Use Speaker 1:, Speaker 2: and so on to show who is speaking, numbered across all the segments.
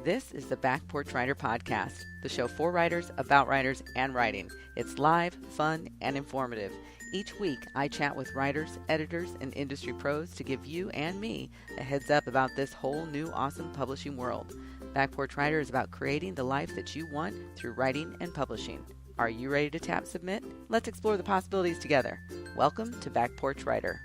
Speaker 1: This is the Back Porch Writer Podcast, the show for writers, about writers, and writing. It's live, fun, and informative. Each week, I chat with writers, editors, and industry pros to give you and me a heads up about this whole new awesome publishing world. Back Porch Writer is about creating the life that you want through writing and publishing. Are you ready to tap submit? Let's explore the possibilities together. Welcome to Back Porch Writer.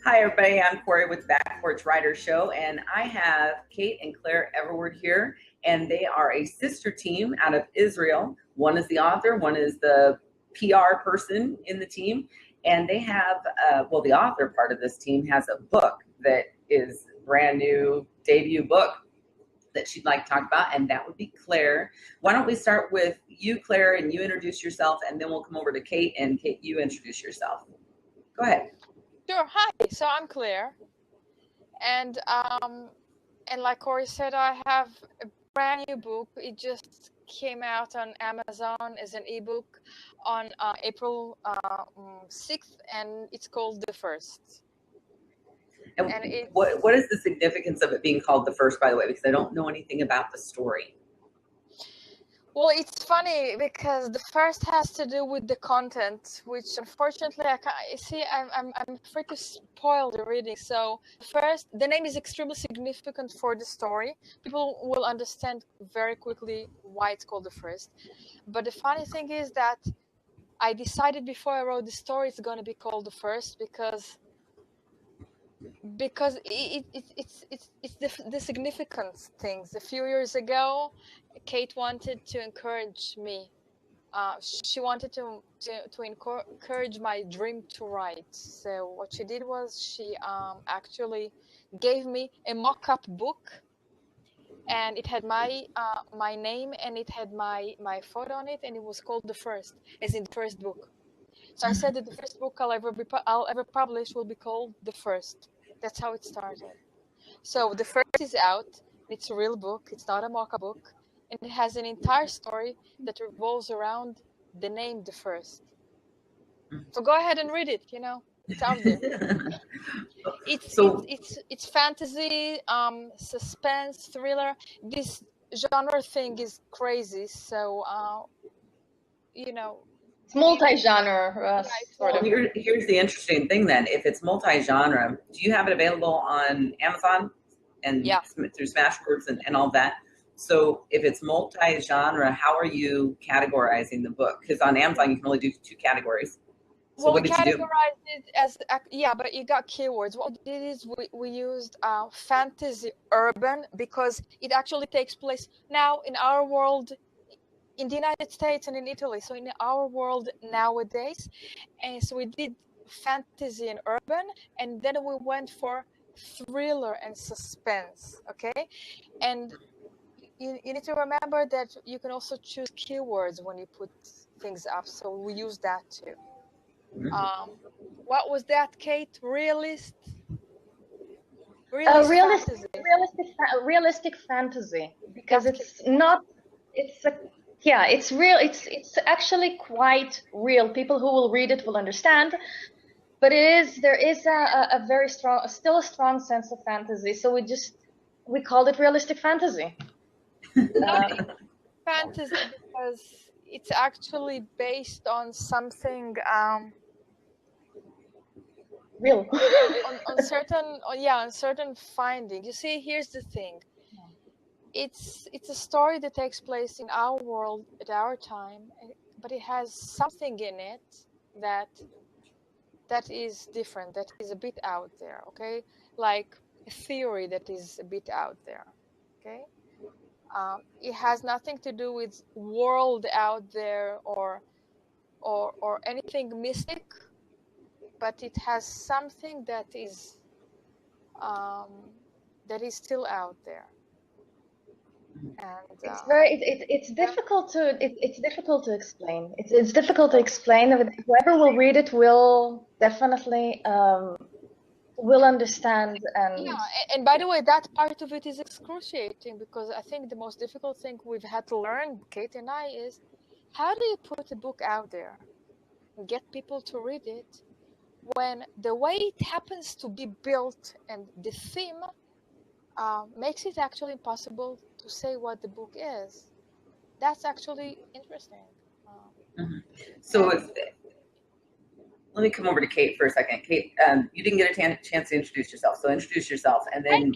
Speaker 2: Hi, everybody. I'm Corey with Back Porch Writer Show, and I have Kate and Claire Everward here, and they are a sister team out of Israel. One is the author, one is the PR person in the team, and they have, the author part of this team has a book that is brand new debut book that she'd like to talk about, and that would be Claire. Why don't we start with you, Claire, and you introduce yourself, and then we'll come over to Kate, and Kate, you introduce yourself. Go ahead.
Speaker 3: Sure. Hi. So I'm Claire, and like Corey said, I have a brand new book. It just came out on Amazon as an ebook on April 6th, and it's called The First.
Speaker 2: And what is the significance of it being called The First, by the way? Because I don't know anything about the story.
Speaker 3: Well, it's funny because the first has to do with the content, which unfortunately I can't see. I'm afraid to spoil the reading. So first, the name is extremely significant for the story. People will understand very quickly why it's called The First. But the funny thing is that I decided before I wrote the story it's going to be called The First because it's the significant things. A few years ago, Kate wanted to encourage me. She wanted to encourage my dream to write. So what she did was she actually gave me a mock-up book, and it had my name and it had my photo on it, and it was called The First, as in the first book. So I said that the first book I'll ever publish will be called The First. That's how it started. So The First is out. It's a real book. It's not a mock-up book. And it has an entire story that revolves around the name The First. So go ahead and read it, It's out there. It's fantasy, suspense, thriller. This genre thing is crazy. So,
Speaker 4: It's multi-genre.
Speaker 2: Here's the interesting thing then. If it's multi-genre, do you have it available on Amazon and through Smashwords and all that? So if it's multi-genre, how are you categorizing the book? Because on Amazon, you can only do 2 categories. So what did you do?
Speaker 3: We categorized it as, but you got keywords. What we did is we used fantasy urban because it actually takes place now in our world, in the United States and in Italy. So in our world nowadays. And so we did fantasy and urban, and then we went for thriller and suspense, okay? And you need to remember that you can also choose keywords when you put things up. So we use that too. Mm-hmm. What was that, Kate? Realistic
Speaker 4: fantasy, because it's real. It's actually quite real. People who will read it will understand. But there is a very still a strong sense of fantasy. So we called it realistic fantasy.
Speaker 3: Fantasy because it's actually based on something
Speaker 4: real.
Speaker 3: on certain findings. You see, here's the thing. It's a story that takes place in our world at our time, but it has something in it that is different, that is a bit out there, okay? Like a theory that is a bit out there, okay? It has nothing to do with world out there or anything mystic, but it has something that is still out there. And
Speaker 4: it's difficult to explain. It's difficult to explain. Whoever will read it will definitely will understand.
Speaker 3: And by the way, that part of it is excruciating because I think the most difficult thing we've had to learn, Kate and I, is how do you put a book out there and get people to read it when the way it happens to be built and the theme makes it actually impossible to say what the book is. That's actually interesting.
Speaker 2: So let me come over to Kate for a second. Kate, you didn't get a chance to introduce yourself, so introduce yourself. And then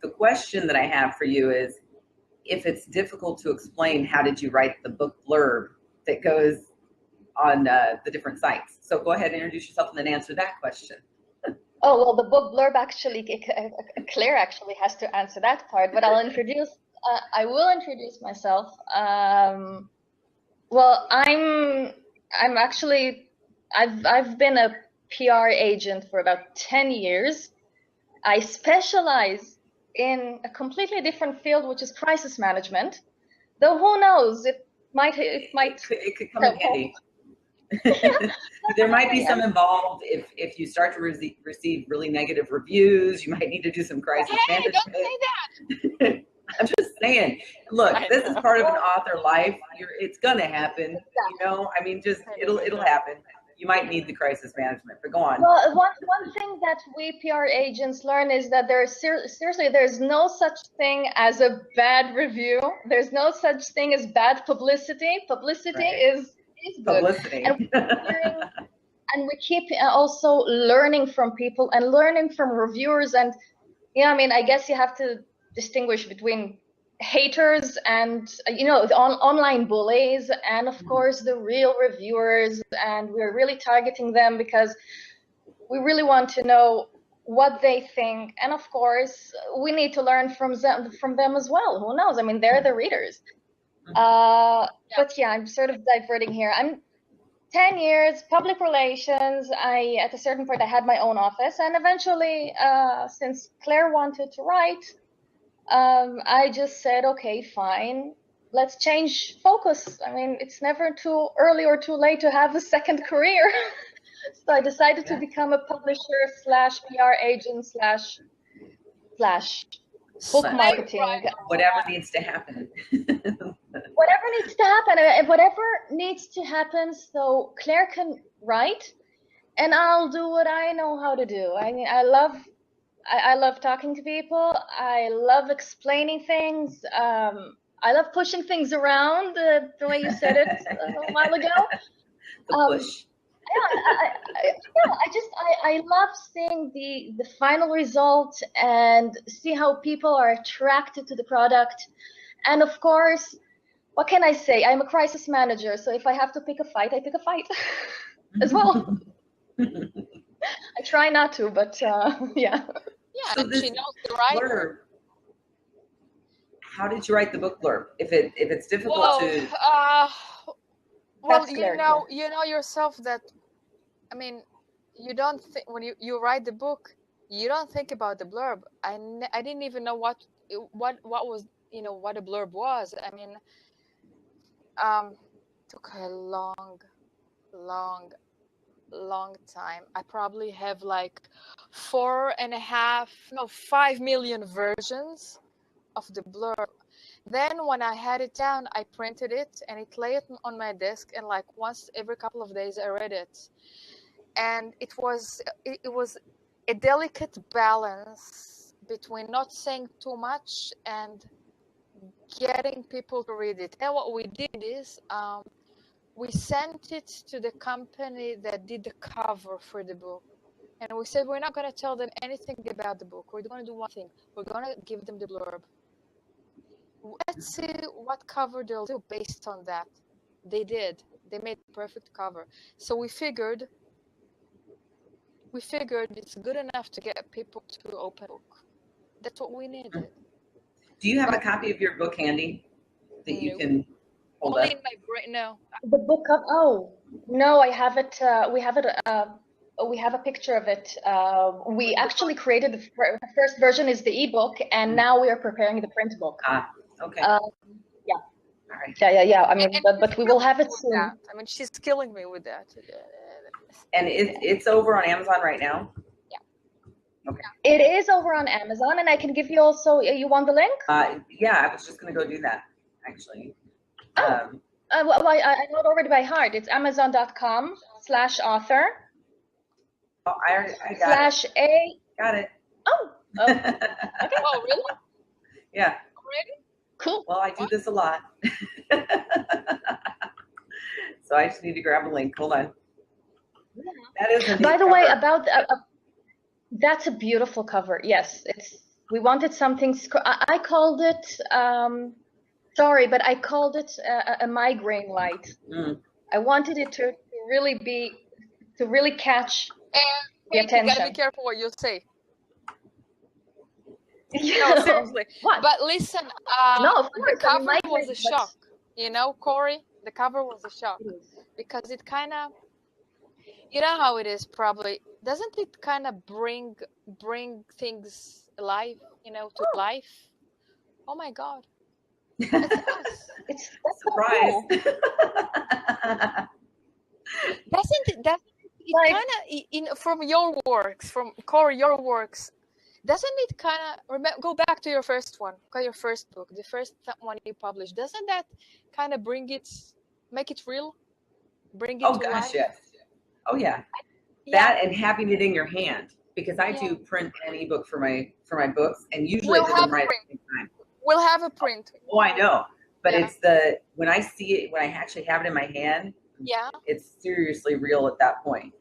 Speaker 2: the question that I have for you is, if it's difficult to explain, how did you write the book blurb that goes on the different sites? So go ahead and introduce yourself and then answer that question.
Speaker 4: Oh, well, the book blurb actually, Claire actually has to answer that part, but I will introduce myself. Well, I've been a PR agent for about 10 years. I specialize in a completely different field, which is crisis management. Though who knows, it
Speaker 2: could come in handy. There might be some involved if you start to receive really negative reviews. You might need to do some crisis management.
Speaker 3: Don't say that.
Speaker 2: I'm just saying, look, this is part of an author life. It's gonna happen, you know. I mean, just it'll happen. You might need the crisis management, but go on.
Speaker 4: Well, one thing that we PR agents learn is that there's no such thing as a bad review. There's no such thing as bad publicity. Publicity is good.
Speaker 2: Publicity.
Speaker 4: And we keep also learning from people and learning from reviewers. And I mean, I guess you have to distinguish between haters and the online bullies, and of course the real reviewers, and we're really targeting them because we really want to know what they think, and of course we need to learn from them as well. Who knows? I mean, they're the readers. But yeah, I'm sort of diverting here. I'm 10 years public relations. At a certain point I had my own office, and eventually since Claire wanted to write, I just said, okay, fine, let's change focus. I mean, it's never too early or too late to have a second career. So I decided to become a publisher / PR agent / book marketing.
Speaker 2: Whatever needs to happen.
Speaker 4: Whatever needs to happen. Whatever needs to happen so Claire can write, and I'll do what I know how to do. I mean, I love talking to people. I love explaining things. I love pushing things around the way you said it a while ago.
Speaker 2: Push.
Speaker 4: I love seeing the final result and see how people are attracted to the product. And of course, what can I say? I'm a crisis manager, so if I have to pick a fight, I pick a fight as well. I try not to, but yeah.
Speaker 3: Yeah,
Speaker 2: So
Speaker 3: and she knows the writer.
Speaker 2: How did you write the book blurb? If it's difficult to.
Speaker 3: Well, you know yourself that, I mean, you don't think when you write the book, you don't think about the blurb. I didn't even know what was, what a blurb was. I mean, took a long time. I probably have like 5 million versions of the blurb. Then when I had it down, I printed it and it lay on my desk, and like once every couple of days I read it. And it was a delicate balance between not saying too much and getting people to read it. And what we did is we sent it to the company that did the cover for the book. And we said, we're not going to tell them anything about the book. We're going to do one thing. We're going to give them the blurb. Let's see what cover they'll do based on that. They did. They made the perfect cover. So we figured it's good enough to get people to open the book. That's what we needed.
Speaker 2: Do you have a copy of your book handy that you can hold up?
Speaker 3: Only in my brain. No.
Speaker 4: The book of no, I have it. We have it. We have a picture of it. We actually created the first version is the ebook, and now we are preparing the print book.
Speaker 2: Okay.
Speaker 4: Yeah.
Speaker 2: All right.
Speaker 4: Yeah. I mean, but we will have it soon.
Speaker 3: I mean, she's killing me with that.
Speaker 2: And it's over on Amazon right now?
Speaker 3: Yeah.
Speaker 2: Okay.
Speaker 4: It is over on Amazon, and I can give you also. You want the link?
Speaker 2: Yeah, I was just going to go do that, actually.
Speaker 4: Well, I know it already by heart. It's amazon.com/author.
Speaker 2: Oh, I got
Speaker 4: / A.
Speaker 2: Got it.
Speaker 4: Oh. Okay.
Speaker 3: Oh, really?
Speaker 2: Yeah.
Speaker 3: Already?
Speaker 4: Cool.
Speaker 2: Well, I do this a lot. So I just need to grab a link. Hold on. That is a neat
Speaker 4: By the way,
Speaker 2: cover.
Speaker 4: about that's a beautiful cover. Yes, we wanted something. I called it. Sorry, but I called it a migraine light. I wanted it to really catch
Speaker 3: And
Speaker 4: the
Speaker 3: Kate, you gotta
Speaker 4: attention.
Speaker 3: be careful what you say.
Speaker 4: Yeah.
Speaker 3: No, seriously.
Speaker 4: What?
Speaker 3: But listen,
Speaker 4: No, of
Speaker 3: the
Speaker 4: course.
Speaker 3: cover was a
Speaker 4: migraine, but-
Speaker 3: shock. You know, Corey, the cover was a shock because it kind of, you know how it is probably. Doesn't it kind of bring things alive, you know, to life? Oh my God.
Speaker 4: It's that's so
Speaker 2: Surprise.
Speaker 4: cool.
Speaker 3: Doesn't it
Speaker 4: Like-
Speaker 3: kind of from your works, from Corey, your works, doesn't it kind of go back to your first one, your first book, the first one you published? Doesn't that kind of make it real, bring it
Speaker 2: Oh
Speaker 3: to
Speaker 2: gosh,
Speaker 3: life?
Speaker 2: yes. Oh yeah.
Speaker 3: Yeah.
Speaker 2: That and having it in your hand, because I do print and ebook for my books, and usually
Speaker 3: We'll
Speaker 2: I do them
Speaker 3: have
Speaker 2: right
Speaker 3: a
Speaker 2: at
Speaker 3: print.
Speaker 2: the same time.
Speaker 3: We'll have a print.
Speaker 2: Oh, I know, but
Speaker 3: Yeah.
Speaker 2: it's when I see it, when I actually have it in my hand,
Speaker 3: Yeah.
Speaker 2: it's seriously real at that point.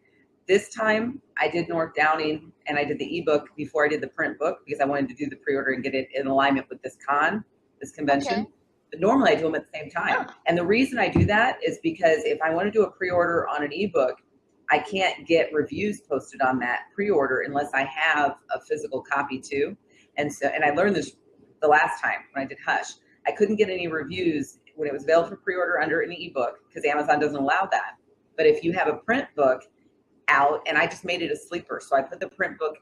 Speaker 2: This time I did North Downing and I did the ebook before I did the print book because I wanted to do the pre-order and get it in alignment with this convention.
Speaker 3: Okay.
Speaker 2: But normally I do them at the same time. And the reason I do that is because if I want to do a pre-order on an ebook, I can't get reviews posted on that pre-order unless I have a physical copy too. And I learned this the last time when I did Hush. I couldn't get any reviews when it was available for pre-order under an ebook because Amazon doesn't allow that. But if you have a print book out, and I just made it a sleeper, so I put the print book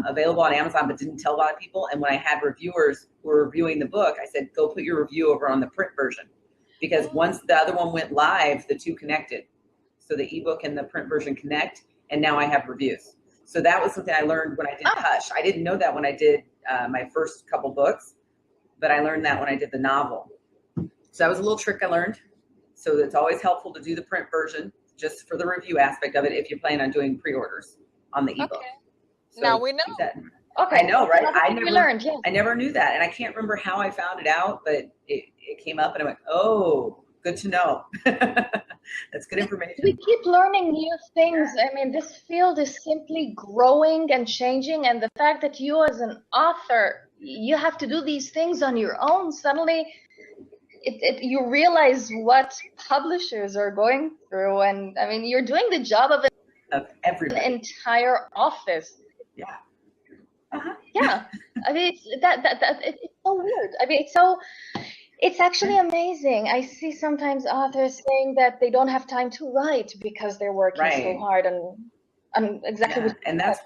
Speaker 2: available on Amazon but didn't tell a lot of people. And when I had reviewers who were reviewing the book, I said, go put your review over on the print version, because once the other one went live, the two connected. So the ebook and the print version connect, and now I have reviews. So that was something I learned when I did Hush. I didn't know that when I did my first couple books, but I learned that when I did the novel. So that was a little trick I learned. So it's always helpful to do the print version just for the review aspect of it if you plan on doing pre-orders on the ebook.
Speaker 3: Okay.
Speaker 2: So
Speaker 3: Now we know.
Speaker 4: Okay.
Speaker 2: I know, right?
Speaker 4: We learned, yeah.
Speaker 2: I never knew that, and I can't remember how I found it out, but it came up, and I went, oh, good to know. That's good information.
Speaker 4: We keep learning new things. I mean, this field is simply growing and changing, and the fact that you as an author, you have to do these things on your own, suddenly you realize what publishers are going through, and I mean, you're doing the job of an entire office.
Speaker 2: Yeah.
Speaker 4: Yeah. I mean, it's so weird. I mean, it's actually amazing. I see sometimes authors saying that they don't have time to write because they're working so hard, and exactly.
Speaker 2: Yeah. And that's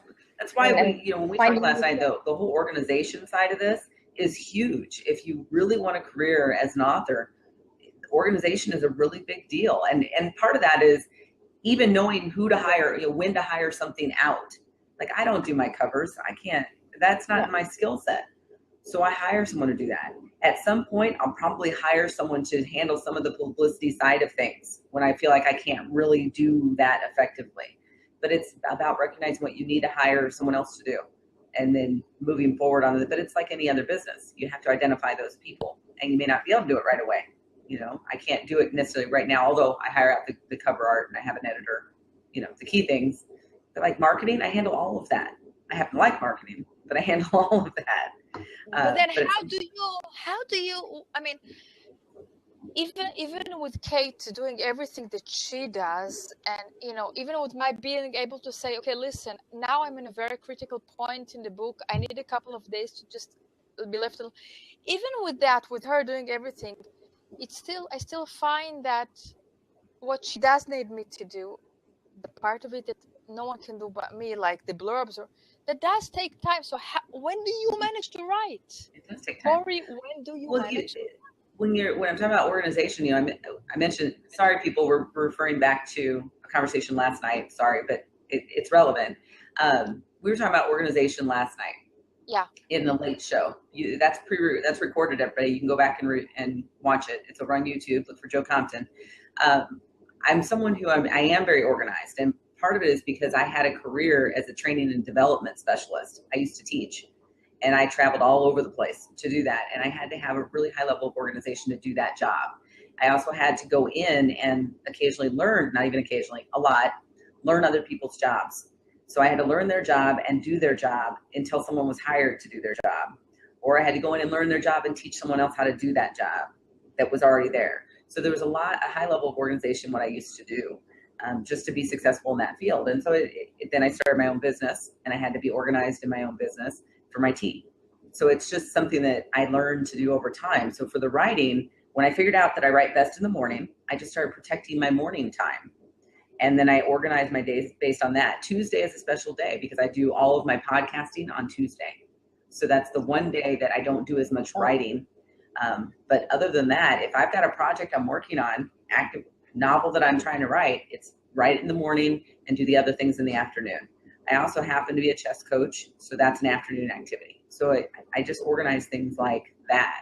Speaker 2: why when we talked last night, the whole organization side of this is huge. If you really want a career as an author, organization is a really big deal. And part of that is even knowing who to hire, when to hire something out. Like, I don't do my covers. I can't, that's not my skill set. So I hire someone to do that. At some point, I'll probably hire someone to handle some of the publicity side of things when I feel like I can't really do that effectively. But it's about recognizing what you need to hire someone else to do and then moving forward on it. But it's like any other business. You have to identify those people, and you may not be able to do it right away. I can't do it necessarily right now, although I hire out the cover art and I have an editor, the key things. But like marketing, I handle all of that. I happen to like marketing, but I handle all of that.
Speaker 3: But then how do you, I mean, even with Kate doing everything that she does, and, even with my being able to say, okay, listen, now I'm in a very critical point in the book. I need a couple of days to just be left alone. Even with that, with her doing everything, I still find that what she does need me to do, the part of it that no one can do but me, like the blurbs, that does take time. So when do you manage to write?
Speaker 2: It does take time.
Speaker 3: Corey, when do you manage?
Speaker 2: When I'm talking about organization, I mentioned, sorry, people, we're referring back to a conversation last night. Sorry, but it's relevant. We were talking about organization last night.
Speaker 3: Yeah. In
Speaker 2: the late show. That's recorded, everybody. You can go back and watch it. It's over on YouTube. Look for Joe Compton. I'm someone who I am very organized, and part of it is because I had a career as a training and development specialist. I used to teach, and I traveled all over the place to do that. And I had to have a really high level of organization to do that job. I also had to go in and occasionally learn, not even occasionally, a lot, learn other people's jobs. So I had to learn their job and do their job until someone was hired to do their job. Or I had to go in and learn their job and teach someone else how to do that job that was already there. So there was a high level of organization, what I used to do, just to be successful in that field. And so then I started my own business, and I had to be organized in my own business for my team. So it's just something that I learned to do over time. So for the writing, when I figured out that I write best in the morning, I just started protecting my morning time. And then I organized my days based on that. Tuesday is a special day because I do all of my podcasting on Tuesday. So that's the one day that I don't do as much writing. But other than that, if I've got a project I'm working on, active novel that I'm trying to write, it's write it in the morning and do the other things in the afternoon. I also happen to be a chess coach, so that's an afternoon activity. So I just organize things like that.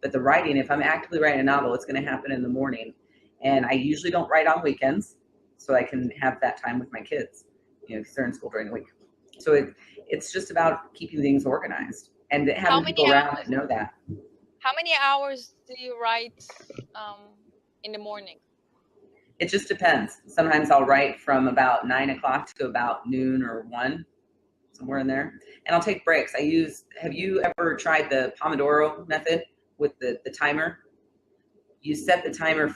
Speaker 2: But the writing, if I'm actively writing a novel, it's going to happen in the morning. And I usually don't write on weekends, so I can have that time with my kids, because they're in school during the week. So it's just about keeping things organized and having people around that know that.
Speaker 3: How many hours do you write in the morning?
Speaker 2: It just depends. Sometimes I'll write from about 9 o'clock to about noon or 1, somewhere in there. And I'll take breaks. Have you ever tried the Pomodoro method with the timer? You set the timer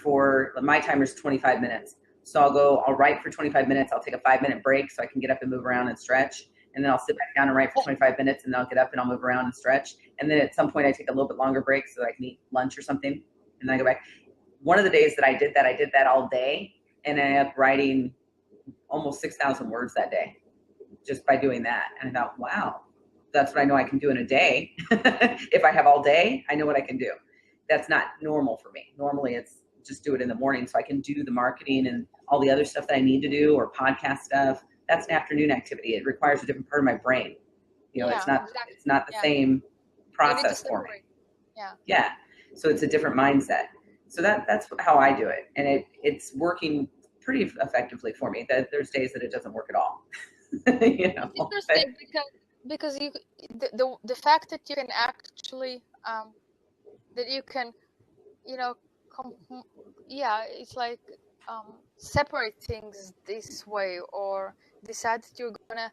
Speaker 2: my timer's 25 minutes. So I'll write for 25 minutes. I'll take a 5-minute break so I can get up and move around and stretch. And then I'll sit back down and write for 25 minutes, and then I'll get up and I'll move around and stretch. And then at some point I take a little bit longer break so that I can eat lunch or something. And then I go back. One of the days that I did that all day, and I ended up writing almost 6,000 words that day just by doing that. And I thought, wow, that's what I know I can do in a day. If I have all day, I know what I can do. That's not normal for me. Normally it's just do it in the morning so I can do the marketing and all the other stuff that I need to do, or podcast stuff. That's an afternoon activity. It requires a different part of my brain. It's not the same process for me. Yeah. So it's a different mindset. So that's how I do it. And it's working pretty effectively for me. There's days that it doesn't work at all.
Speaker 3: It's interesting because the fact that you can actually that you can it's like separate things this way, or decide that you're gonna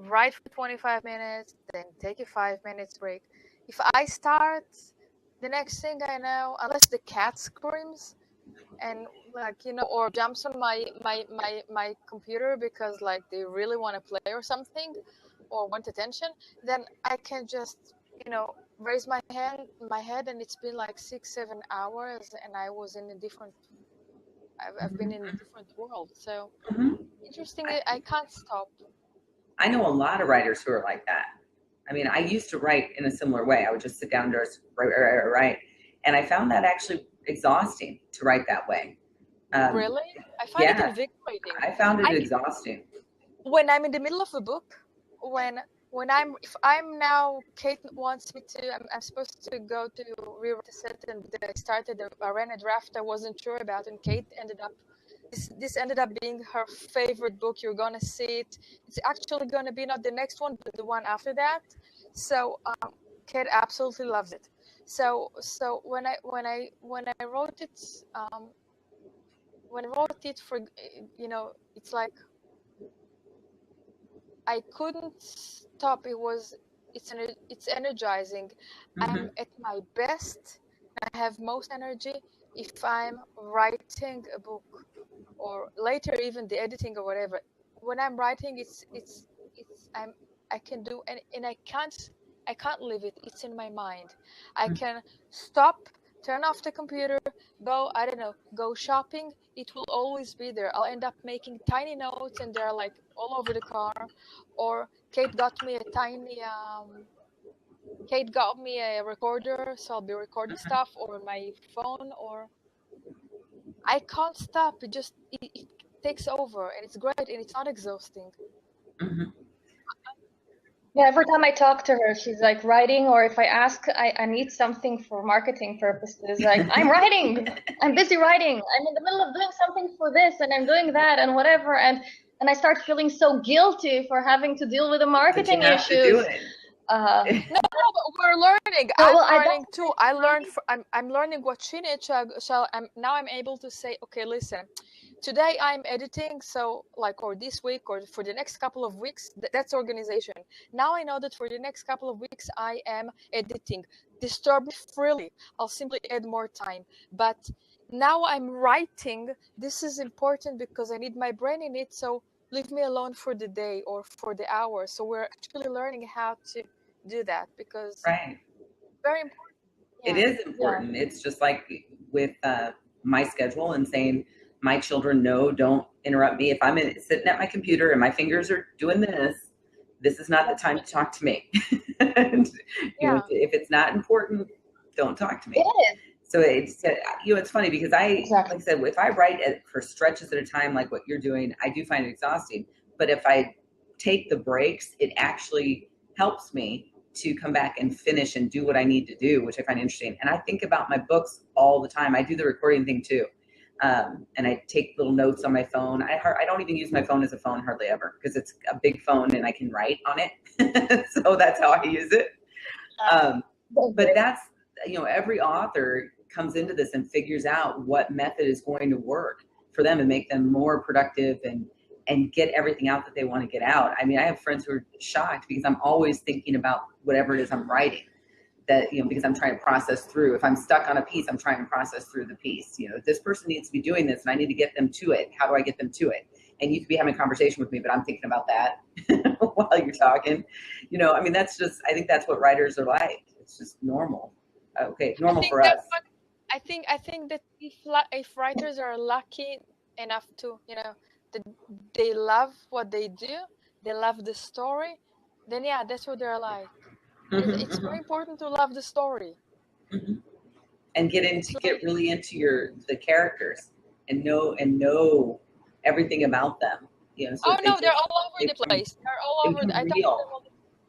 Speaker 3: write for 25 minutes, then take a 5 minutes break. If I start, the next thing I know, unless the cat screams and or jumps on my computer because they really want to play or something, or want attention, then I can just raise my head, and it's been 6-7 hours, and I was in a different. I've been in a different world. So interestingly, I can't stop.
Speaker 2: I know a lot of writers who are like that. I mean, I used to write in a similar way. I would just sit down and just write. And I found that actually exhausting to write that way.
Speaker 3: Really? I find it invigorating.
Speaker 2: I found it exhausting.
Speaker 3: When I'm in the middle of a book, if I'm now, Kate wants me to, I'm supposed to go to rewrite a set, and I ran a draft I wasn't sure about, and Kate this ended up being her favorite book. You're gonna see it. It's actually gonna be not the next one, but the one after that. So Kate absolutely loves it. So when I wrote it, for it's like I couldn't stop. It's energizing. I'm at my best. I have most energy if I'm writing a book, or later even the editing or whatever. When I'm writing, I can do, and I can't leave it. It's in my mind. I can stop, turn off the computer, go shopping. It will always be there. I'll end up making tiny notes, and they're all over the car. Or Kate got me a recorder, so I'll be recording stuff, or my phone, or I can't stop. It takes over, and it's great, and it's not exhausting.
Speaker 4: Yeah, every time I talk to her, she's writing, or if I ask, I need something for marketing purposes, I'm writing, I'm busy writing, I'm in the middle of doing something for this, and I'm doing that, and whatever, and and I start feeling so guilty for having to deal with the marketing
Speaker 2: But you have to do
Speaker 4: issues.
Speaker 2: it.
Speaker 3: No, but we're learning.
Speaker 4: No,
Speaker 3: I'm
Speaker 4: well, I
Speaker 3: learning
Speaker 4: don't
Speaker 3: too. I learned. I'm learning what she needs. So now I'm able to say, okay, listen, today I'm editing. So like, or this week, or for the next couple of weeks, that's organization. Now I know that for the next couple of weeks I am editing. Disturb me freely. I'll simply add more time. But now I'm writing. This is important because I need my brain in it. So leave me alone for the day or for the hour. So we're actually learning how to do that because
Speaker 2: Right.
Speaker 3: very important.
Speaker 2: It is important. It's just like with my schedule and saying my children know, don't interrupt me. If I'm sitting at my computer and my fingers are doing this, this is not the time to talk to me. And, you know, if it's not important, don't talk to me.
Speaker 4: It is.
Speaker 2: So it's, you know, it's funny because like I said, if I write for stretches at a time, like what you're doing, I do find it exhausting. But if I take the breaks, it actually helps me to come back and finish and do what I need to do, which I find interesting. And I think about my books all the time. I do the recording thing too. And I take little notes on my phone. I don't even use my phone as a phone hardly ever because it's a big phone and I can write on it. So that's how I use it. But that's, you know, every author comes into this and figures out what method is going to work for them and make them more productive and get everything out that they want to get out. I mean, I have friends who are shocked because I'm always thinking about whatever it is I'm writing, that, you know, because I'm trying to process through. If I'm stuck on a piece, I'm trying to process through the piece. You know, this person needs to be doing this and I need to get them to it. How do I get them to it? And you could be having a conversation with me, but I'm thinking about that while you're talking. You know, I mean, that's just, I think that's what writers are like. It's just normal. Okay, normal for us.
Speaker 3: I think that if writers are lucky enough to, you know, that they love what they do, they love the story, then yeah, that's what they're like. It's very important to love the story.
Speaker 2: And get really into the characters and know everything about them. You know, so
Speaker 3: they're all over the place. They're all over. I
Speaker 2: real.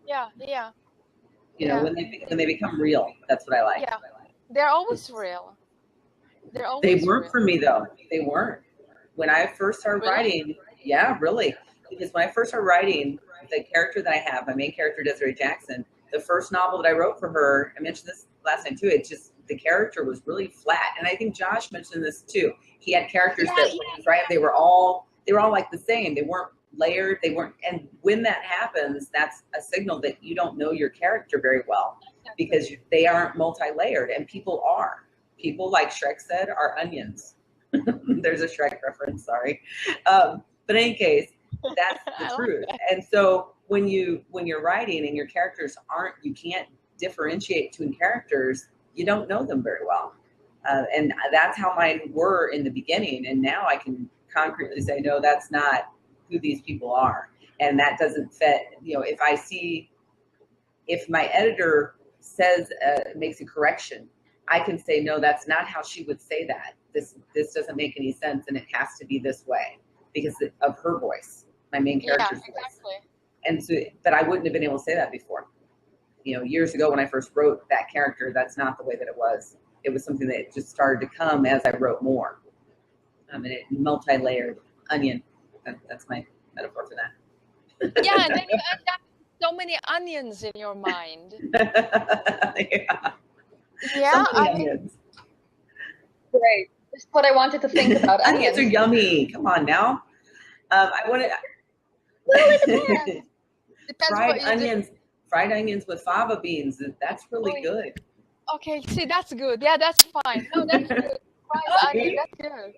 Speaker 3: Yeah.
Speaker 2: You know, when they become real, that's what I like.
Speaker 3: Yeah, they're always real.
Speaker 2: They weren't for me though. They weren't. When I first started writing, yeah, really. Because when I first started writing, the character that I have, my main character, Desiree Jackson, the first novel that I wrote for her, I mentioned this last time too, it just, the character was really flat. And I think Josh mentioned this too. He had characters that when he was writing, they were all like the same. They weren't layered. They weren't, and when that happens, that's a signal that you don't know your character very well because they aren't multi-layered, and people are. People, like Shrek said, are onions. There's a Shrek reference, sorry. But in any case, that's the truth. And so when you're writing and your characters you can't differentiate between characters, you don't know them very well. And that's how mine were in the beginning. And now I can concretely say, no, that's not who these people are. And that doesn't fit, you know, if my editor says, makes a correction, I can say, no, that's not how she would say that. This doesn't make any sense, and it has to be this way because of her voice, my main character's voice. And so, but I wouldn't have been able to say that before. You know, years ago when I first wrote that character, that's not the way that it was. It was something that just started to come as I wrote more. And it multi-layered onion. That's my metaphor for that.
Speaker 3: Yeah, and then you end up with so many onions in your mind.
Speaker 2: Yeah, onions.
Speaker 4: Great. That's what I wanted to think about.
Speaker 2: Onions are yummy. Come on now. I want to.
Speaker 4: Well, it depends.
Speaker 2: Fried onions with fava beans. That's really good.
Speaker 3: Okay, see, that's good. Yeah, that's fine. No, that's good. Fried onion, that's good.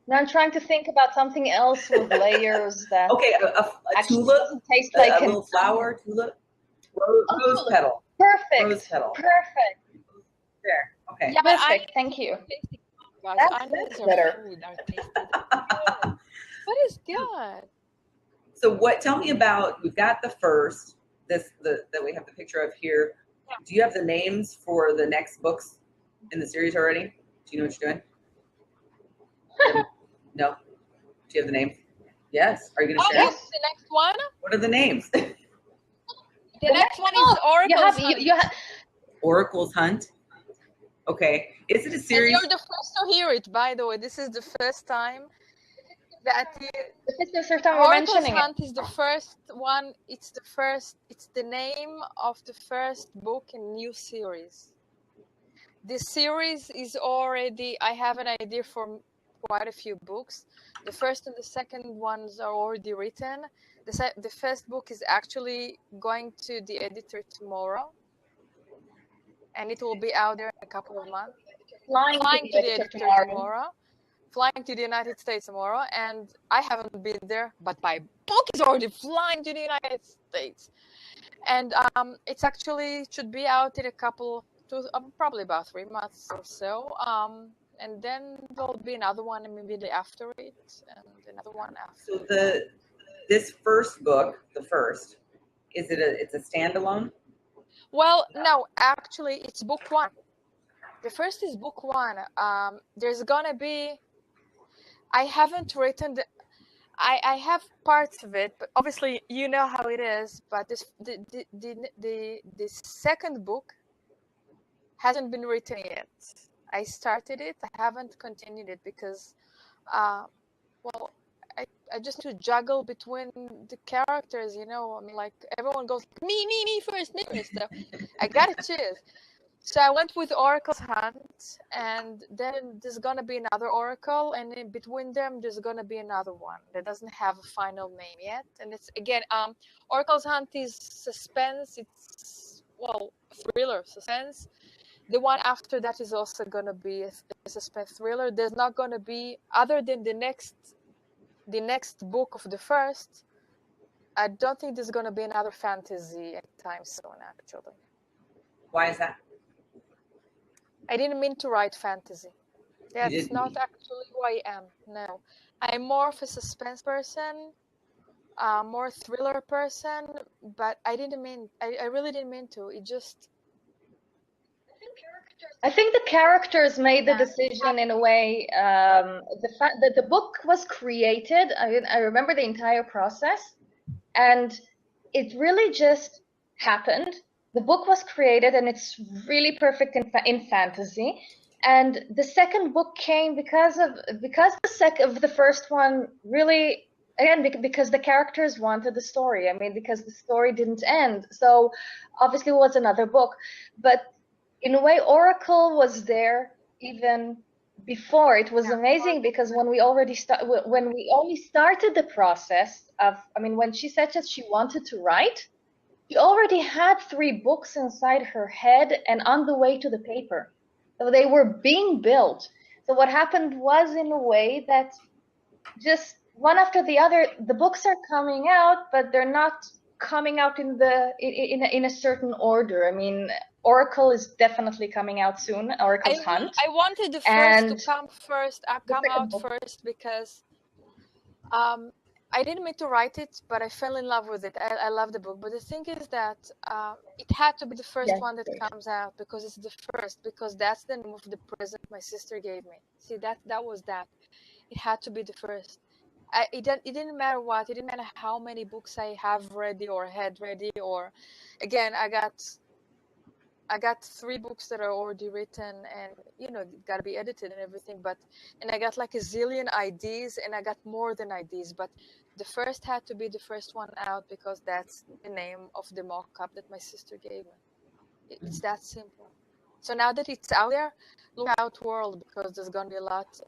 Speaker 4: Now I'm trying to think about something else with layers that.
Speaker 2: Okay, a tulip.
Speaker 4: Taste like
Speaker 2: a little flower tulip. Rose petal.
Speaker 4: Perfect.
Speaker 2: Rose petal.
Speaker 4: Perfect.
Speaker 2: There. Okay.
Speaker 4: Yeah, perfect. Thank you.
Speaker 3: That's better. That is good.
Speaker 2: So tell me about, we've got the first, that we have the picture of here. Yeah. Do you have the names for the next books in the series already? Do you know what you're doing? No? Do you have the names? Yes. Are you going to share?
Speaker 3: Yes, the next one?
Speaker 2: What are the names?
Speaker 3: The next one is Oracle's Hunt.
Speaker 2: Oracle's Hunt? Okay. Is it a series?
Speaker 3: And you're the first to hear it, by the way. This is the first time. that
Speaker 4: This is the first time we're
Speaker 3: Oracle's
Speaker 4: mentioning it.
Speaker 3: Hunt is the first one. It's the name of the first book in new series. This series is already, I have an idea for quite a few books. The first and the second ones are already written. The first book is actually going to the editor tomorrow, and it will be out there in a couple of months.
Speaker 4: Flying
Speaker 3: To the editor tomorrow. Flying to the United States tomorrow, and I haven't been there, but my book is already flying to the United States. And it's actually should be out in a couple, probably about 3 months or so. And then there'll be another one immediately after it, and another one after.
Speaker 2: So this first book, it's a standalone?
Speaker 3: Well, no, actually, it's book one. The first is book one. There's gonna be. I haven't written I have parts of it, but obviously you know how it is. But the second book hasn't been written yet. I started it. I haven't continued it because, well, I just to juggle between the characters. You know, I mean, like everyone goes me first. So I gotta choose. So I went with Oracle's Hunt, and then there's gonna be another Oracle, and in between them there's gonna be another one that doesn't have a final name yet. And it's again, Oracle's Hunt is suspense. It's thriller suspense. The one after that is also gonna be a suspense thriller. There's not gonna be, other than the next book of the first. I don't think there's gonna be another fantasy anytime soon. Actually,
Speaker 2: why is that?
Speaker 3: I didn't mean to write fantasy. That's not actually who I am. No, I'm more of a suspense person, more thriller person. But I really didn't mean to. It just.
Speaker 4: I think the characters made the decision in a way. The fact that the book was created, I remember the entire process, and it really just happened. The book was created, and it's really perfect in fantasy. And the second book came because the first one really, again, because the characters wanted the story. I mean, because the story didn't end. So obviously it was another book. But in a way, Oracle was there even before. It was amazing because when we only started the process of, I mean, when she said that she wanted to write, she already had 3 books inside her head and on the way to the paper. So they were being built. So what happened was, in a way, that just one after the other, the books are coming out, but they're not coming out in a certain order. I mean, Oracle is definitely coming out soon. Oracle's Hunt.
Speaker 3: I wanted the first to come first. Come out first because I didn't mean to write it, but I fell in love with it. I love the book. But the thing is that it had to be the first one that comes out because it's the first, because that's the name of the present my sister gave me. See, that was that. It had to be the first. It didn't matter what. It didn't matter how many books I have ready or had ready. Or, again, I got 3 books that are already written, and got to be edited and everything. And I got like a zillion ideas, and I got more than ideas. But the first had to be the first one out because that's the name of the mock-up that my sister gave me. It's that simple. So now that it's out there, look out, world, because there's gonna be a lot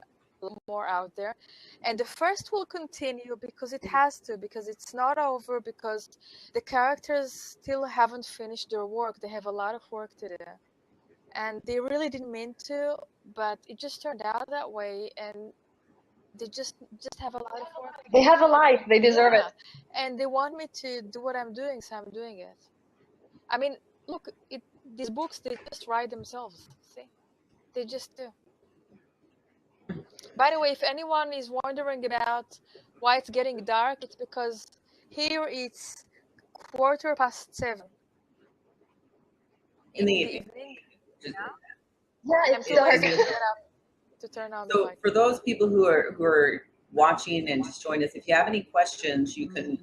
Speaker 3: more out there. And the first will continue because it has to, because it's not over, because the characters still haven't finished their work. They have a lot of work to do, and they really didn't mean to, but it just turned out that way. And they just have a lot of work.
Speaker 4: They have a life. They deserve it.
Speaker 3: And they want me to do what I'm doing, so I'm doing it. I mean, look, these books, they just write themselves. See, they just do. By the way, if anyone is wondering about why it's getting dark, it's because here it's 7:15
Speaker 2: in the evening.
Speaker 4: Yeah,
Speaker 3: I'm still having to turn on the light.
Speaker 2: For those people who are watching and just join us, if you have any questions, you can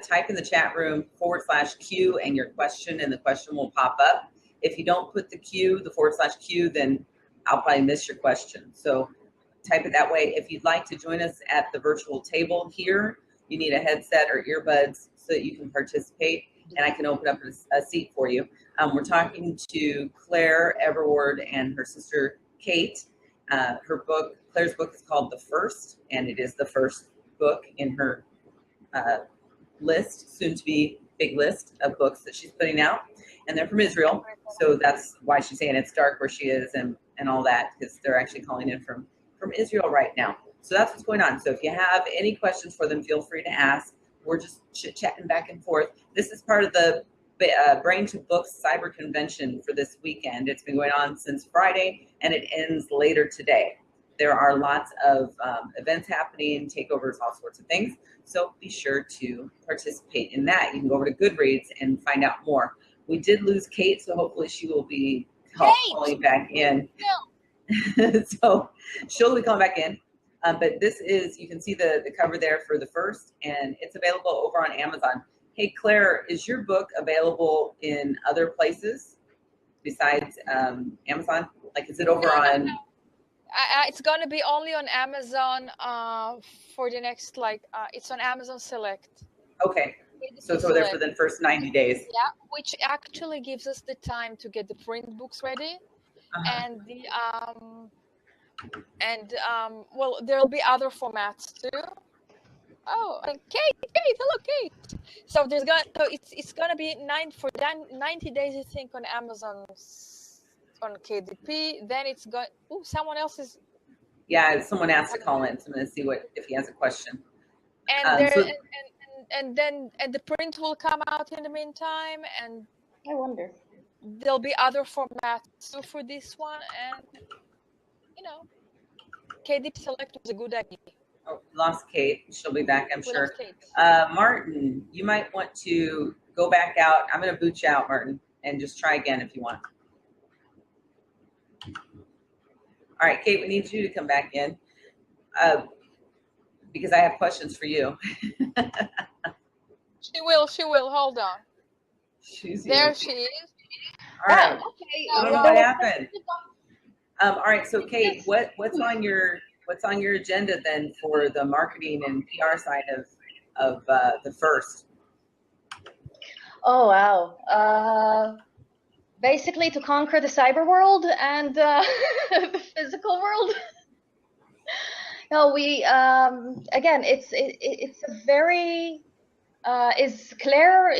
Speaker 2: type in the chat room /Q and your question, and the question will pop up. If you don't put the Q, the /Q, then I'll probably miss your question. So type it that way. If you'd like to join us at the virtual table here, you need a headset or earbuds so that you can participate, and I can open up a seat for you. We're talking to Claire Everward and her sister Kate. Claire's book is called The First, and it is the first book in her list, soon to be big list of books that she's putting out. And they're from Israel, so that's why she's saying it's dark where she is and all that, because they're actually calling in from Israel right now. So that's what's going on. So if you have any questions for them, feel free to ask. We're just chit-chatting back and forth. This is part of the Brain to Books Cyber Convention for this weekend. It's been going on since Friday, and it ends later today. There are lots of events happening, takeovers, all sorts of things. So be sure to participate in that. You can go over to Goodreads and find out more. We did lose Kate, so hopefully she will be calling back in. So she'll be calling back in. But this is, you can see the cover there for The First, and it's available over on Amazon. Hey, Claire, is your book available in other places besides Amazon? Like, is it over on?
Speaker 3: It's going to be only on Amazon for the next, it's on Amazon Select.
Speaker 2: Okay. So it's over there for the first 90 days.
Speaker 3: Yeah, which actually gives us the time to get the print books ready. And well, there'll be other formats too. Oh, and Kate, hello, Kate. So it's gonna be 90 days, I think, on Amazon, on KDP. Then it's going. Oh, someone else is.
Speaker 2: Yeah, someone asked to call in. So I'm gonna see if he has a question.
Speaker 3: And then the print will come out in the meantime, and
Speaker 4: I wonder.
Speaker 3: There'll be other formats too for this one, and KDP Select was a good idea.
Speaker 2: Oh, lost Kate. She'll be back, I'm sure. Martin, you might want to go back out. I'm going to boot you out, Martin, and just try again if you want. All right, Kate, we need you to come back in because I have questions for you.
Speaker 3: She will. Hold on. There she is.
Speaker 2: All right. Okay. I don't know what happened. All right. So, Kate, what's on your agenda then for the marketing and PR side of The First?
Speaker 4: Oh wow! Basically, to conquer the cyber world and the physical world. No, we again, it's a very. Is Claire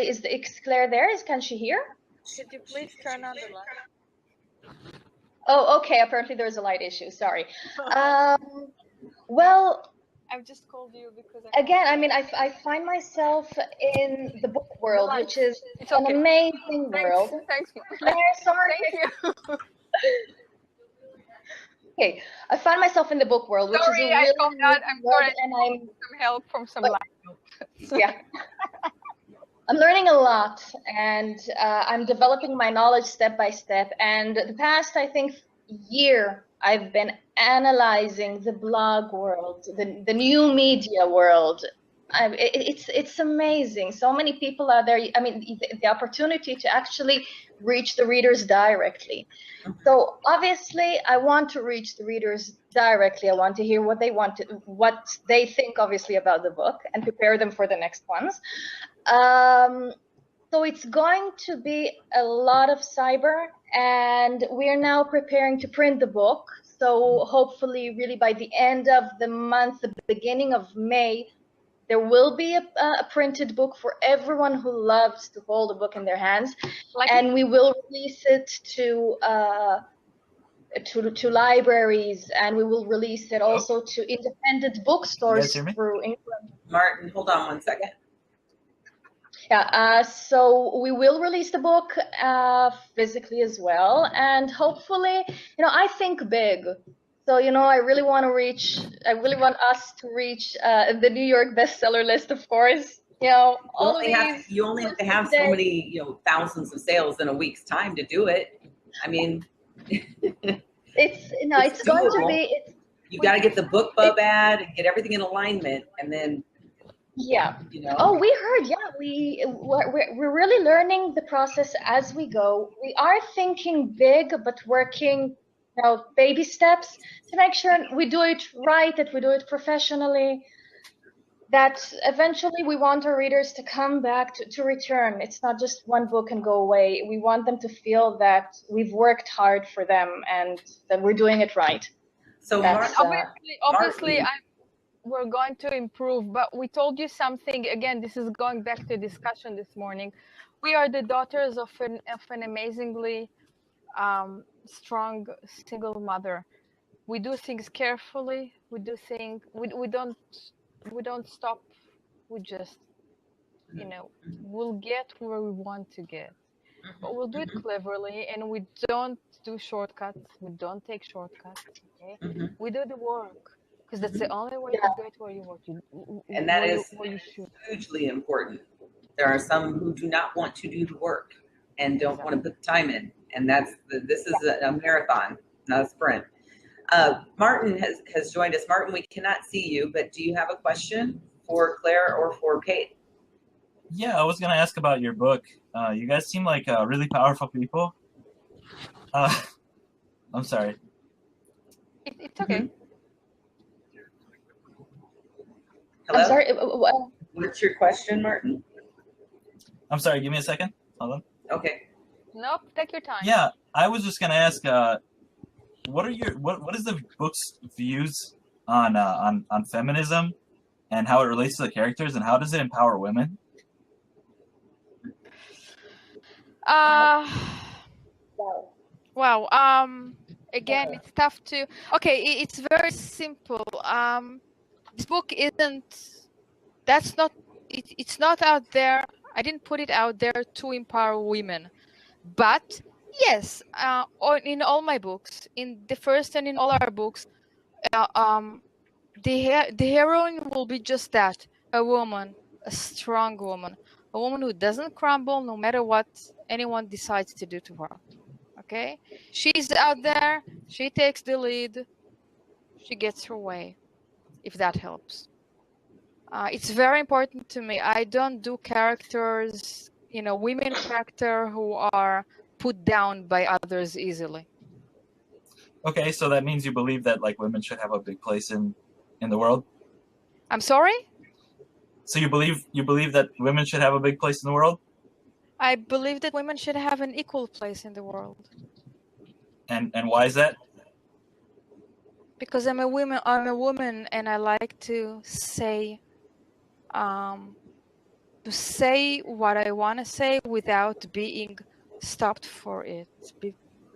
Speaker 4: there? Can she hear?
Speaker 3: Could you please turn on the light?
Speaker 4: Oh, okay. Apparently there's a light issue. Sorry. Well,
Speaker 3: I've just called you because
Speaker 4: again, I mean, I find myself in the book world, which is an amazing world.
Speaker 3: Thanks.
Speaker 4: Claire, sorry.
Speaker 3: Thank you.
Speaker 4: Okay, I find myself in the book world, which is a really
Speaker 3: I'm sorry.
Speaker 4: and I'm
Speaker 3: some help from some light.
Speaker 4: Yeah. I'm learning a lot, and I'm developing my knowledge step by step. And the past, I think, year, I've been analyzing the blog world, the new media world. It's amazing. So many people are there. I mean, the opportunity to actually reach the readers directly. So obviously, I want to reach the readers directly. I want to hear what they think, obviously, about the book, and prepare them for the next ones. So it's going to be a lot of cyber, and we are now preparing to print the book. So hopefully, really by the end of the month, the beginning of May, there will be a printed book for everyone who loves to hold a book in their hands, and we will release it to libraries, and we will release it also to independent bookstores through England.
Speaker 2: Martin, hold on one second.
Speaker 4: Yeah, so we will release the book physically as well, and hopefully, I think big. So, I really want us to reach the New York bestseller list, of course.
Speaker 2: You only have to have so many, thousands of sales in a week's time to do it. I mean,
Speaker 4: it's going to be.
Speaker 2: You got to get the book bub ad and get everything in alignment, and then.
Speaker 4: Yeah. Oh, we heard. Yeah, we're really learning the process as we go. We are thinking big, but working baby steps to make sure we do it right, that we do it professionally, that eventually we want our readers to come back, to return. It's not just one book and go away. We want them to feel that we've worked hard for them and that we're doing it right.
Speaker 2: So
Speaker 3: obviously we're going to improve, but we told you something. Again, this is going back to discussion this morning. We are the daughters of an amazingly strong single mother. We do things carefully. We do things. We don't stop. We just, we'll get where we want to get, but we'll do it cleverly, and we don't do shortcuts. We don't take shortcuts. Okay, we do the work because that's the only way to get where you want to.
Speaker 2: And that is hugely important. There are some who do not want to do the work and don't want to put the time in, and this is a marathon, not a sprint. Martin has joined us. Martin, we cannot see you, but do you have a question for Claire or for Kate?
Speaker 5: Yeah, I was going to ask about your book. You guys seem like really powerful people. I'm sorry.
Speaker 3: It's okay.
Speaker 2: Hello?
Speaker 4: I'm sorry.
Speaker 2: What's your question, Martin?
Speaker 5: I'm sorry, give me a second. Hold on.
Speaker 2: Okay.
Speaker 3: Nope, take your time.
Speaker 5: Yeah, I was just going to ask, what is the book's views on feminism and how it relates to the characters, and how does it empower women?
Speaker 3: Wow. Again, it's tough to. Okay, it's very simple. This book isn't. That's not. It's not out there. I didn't put it out there to empower women, but yes, in all my books, in the first and in all our books, the heroine will be just that: a woman, a strong woman, a woman who doesn't crumble no matter what anyone decides to do to her. Okay, she's out there. She takes the lead. She gets her way, if that helps. It's very important to me. I don't do characters, women character who are put down by others easily.
Speaker 5: Okay, so that means you believe that women should have a big place in the world?
Speaker 3: I'm sorry?
Speaker 5: So you believe that women should have a big place in the world?
Speaker 3: I believe that women should have an equal place in the world.
Speaker 5: And why is that?
Speaker 3: Because I'm a woman, and I like to say what I want to say without being stopped for it.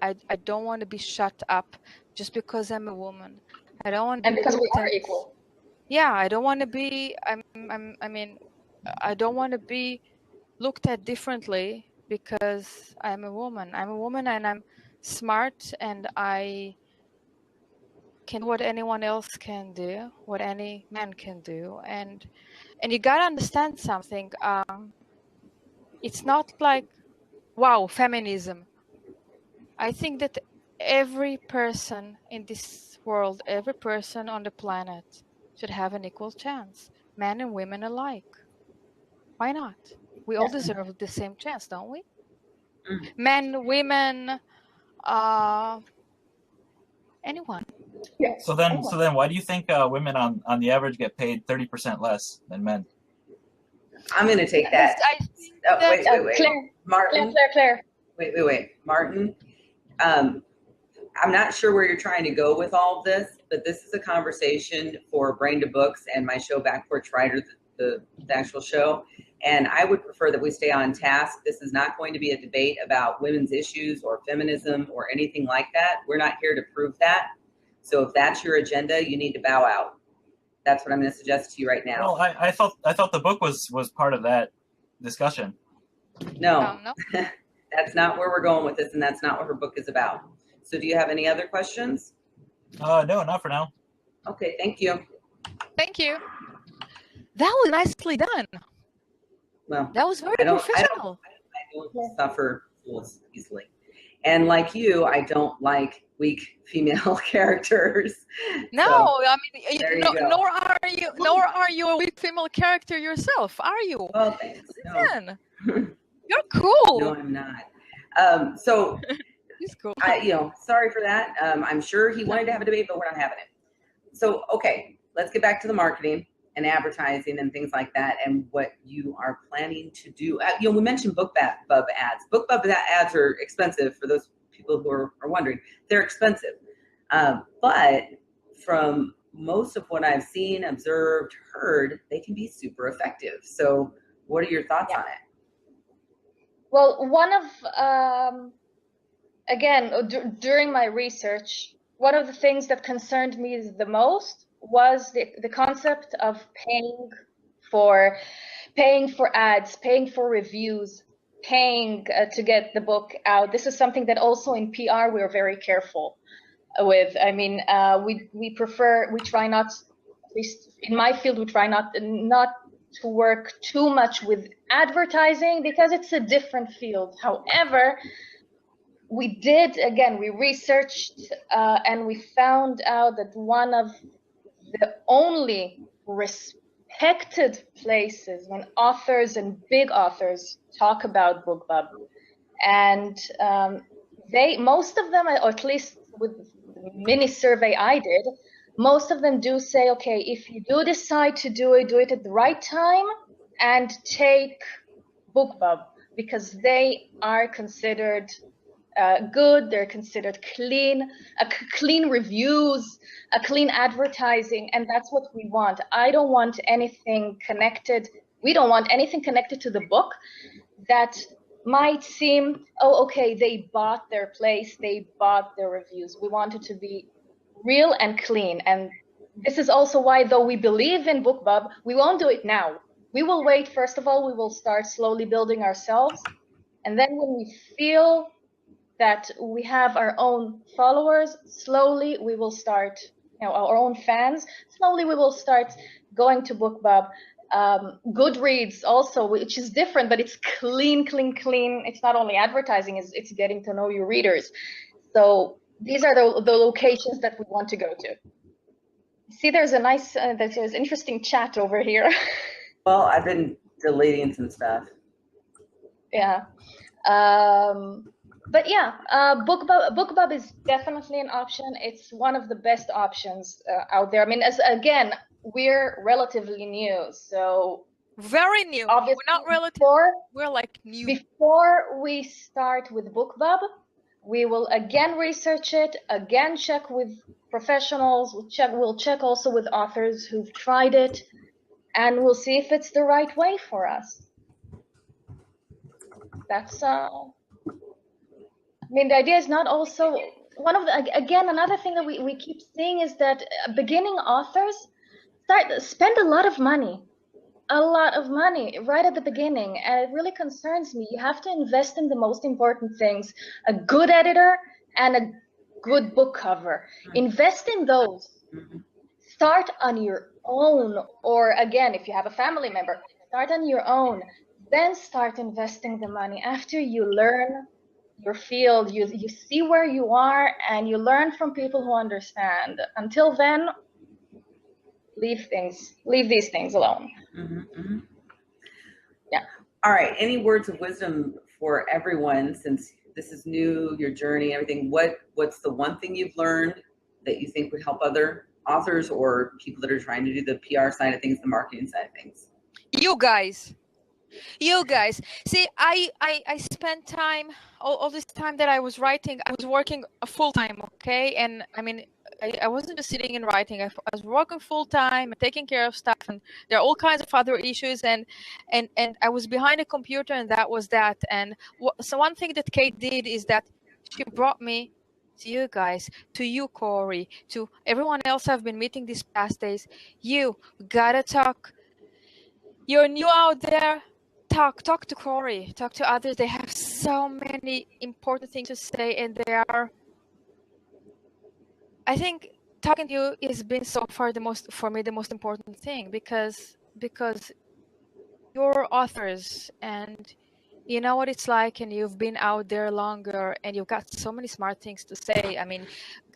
Speaker 3: I don't want to be shut up just because I'm a woman. I don't want to
Speaker 4: and because we are equal.
Speaker 3: Yeah, I don't want to be. I don't want to be looked at differently because I'm a woman. I'm a woman, and I'm smart, and I can do what anyone else can do, what any man can do, and you gotta understand something. It's not like, wow, feminism. I think that every person in this world, every person on the planet, should have an equal chance, men and women alike. Why not? We all deserve the same chance, don't we? Men, women, anyone.
Speaker 4: Yeah.
Speaker 5: So then, why do you think women on the average get paid 30% less than men?
Speaker 2: I'm going to take that. Wait.
Speaker 4: Claire,
Speaker 2: Martin.
Speaker 4: Claire.
Speaker 2: Wait. Martin, I'm not sure where you're trying to go with all of this, but this is a conversation for Brain to Books and my show, Back Porch Writer, the actual show. And I would prefer that we stay on task. This is not going to be a debate about women's issues or feminism or anything like that. We're not here to prove that. So if that's your agenda, you need to bow out. That's what I'm going to suggest to you right now.
Speaker 5: Well, I thought the book was part of that discussion.
Speaker 2: No. That's not where we're going with this, and that's not what her book is about. So do you have any other questions?
Speaker 5: No, not for now.
Speaker 2: Okay, thank you.
Speaker 3: Thank you. That was nicely done.
Speaker 2: Well,
Speaker 3: that was very professional.
Speaker 2: I don't suffer fools easily. And like you, I don't like weak female characters.
Speaker 3: No,
Speaker 2: so,
Speaker 3: I mean, nor are you a weak female character yourself, are you?
Speaker 2: Oh, thanks.
Speaker 3: Listen, you're cool.
Speaker 2: No, I'm not. So
Speaker 3: He's cool.
Speaker 2: Sorry for that. I'm sure he wanted to have a debate, but we're not having it. So, okay, let's get back to the marketing and advertising and things like that, and what you are planning to do. We mentioned BookBub ads. BookBub ads are expensive for those people who are wondering. They're expensive, but from most of what I've seen, observed, heard, they can be super effective. So, what are your thoughts on it?
Speaker 4: Well, one of during my research, one of the things that concerned me the most was the concept of paying for ads, paying for reviews, paying to get the book out. This is something that also in PR we're very careful with. I mean, we try not, at least in my field, we try not to work too much with advertising because it's a different field. However, we researched and we found out that one of the only respected places when authors and big authors talk about BookBub, and most of them, or at least with the mini survey I did, most of them do say, okay, if you do decide to do it at the right time and take BookBub, because they are considered good, they're considered clean, clean reviews, a clean advertising, and that's what we want. We don't want anything connected to the book that might seem, oh, okay, they bought their place, they bought their reviews. We want it to be real and clean. And this is also why, though we believe in BookBub, we won't do it now. We will wait. First of all, we will start slowly building ourselves. And then when we feel that we have our own followers, slowly we will start, our own fans, slowly we will start going to BookBub. Goodreads also, which is different, but it's clean. It's not only advertising, it's getting to know your readers. So these are the locations that we want to go to. See, there's a nice, there's interesting chat over here.
Speaker 2: Well, I've been deleting some stuff.
Speaker 4: Yeah. But yeah, BookBub is definitely an option. It's one of the best options out there. I mean, we're relatively new, so
Speaker 3: very new.
Speaker 4: Obviously,
Speaker 3: we're not relative. We're like new.
Speaker 4: Before we start with BookBub, we will again research it, again check with professionals. We'll check also with authors who've tried it, and we'll see if it's the right way for us. That's I mean, the idea is not also another thing that we keep seeing is that beginning authors spend a lot of money right at the beginning, and it really concerns me. You have to invest in the most important things: a good editor and a good book cover. Invest in those. Start on your own, or again, if you have a family member, start on your own. Then start investing the money after you learn your field, you see where you are, and you learn from people who understand. Until then, leave these things alone. Yeah.
Speaker 2: All right. Any words of wisdom for everyone, since this is new, your journey, everything? What's the one thing you've learned that you think would help other authors or people that are trying to do the PR side of things, the marketing side of things?
Speaker 3: You guys, see, I spent time, all this time that I was writing, I was working full time, okay? And I mean, I wasn't just sitting and writing. I was working full time, taking care of stuff, and there are all kinds of other issues. And I was behind a computer, and that was that. And so one thing that Kate did is that she brought me to you guys, to you, Corey, to everyone else I've been meeting these past days. You gotta talk. You're new out there. Talk to Corey, talk to others. They have so many important things to say, and I think talking to you has been so far the most important thing, because you're authors and you know what it's like, and you've been out there longer, and you've got so many smart things to say. I mean,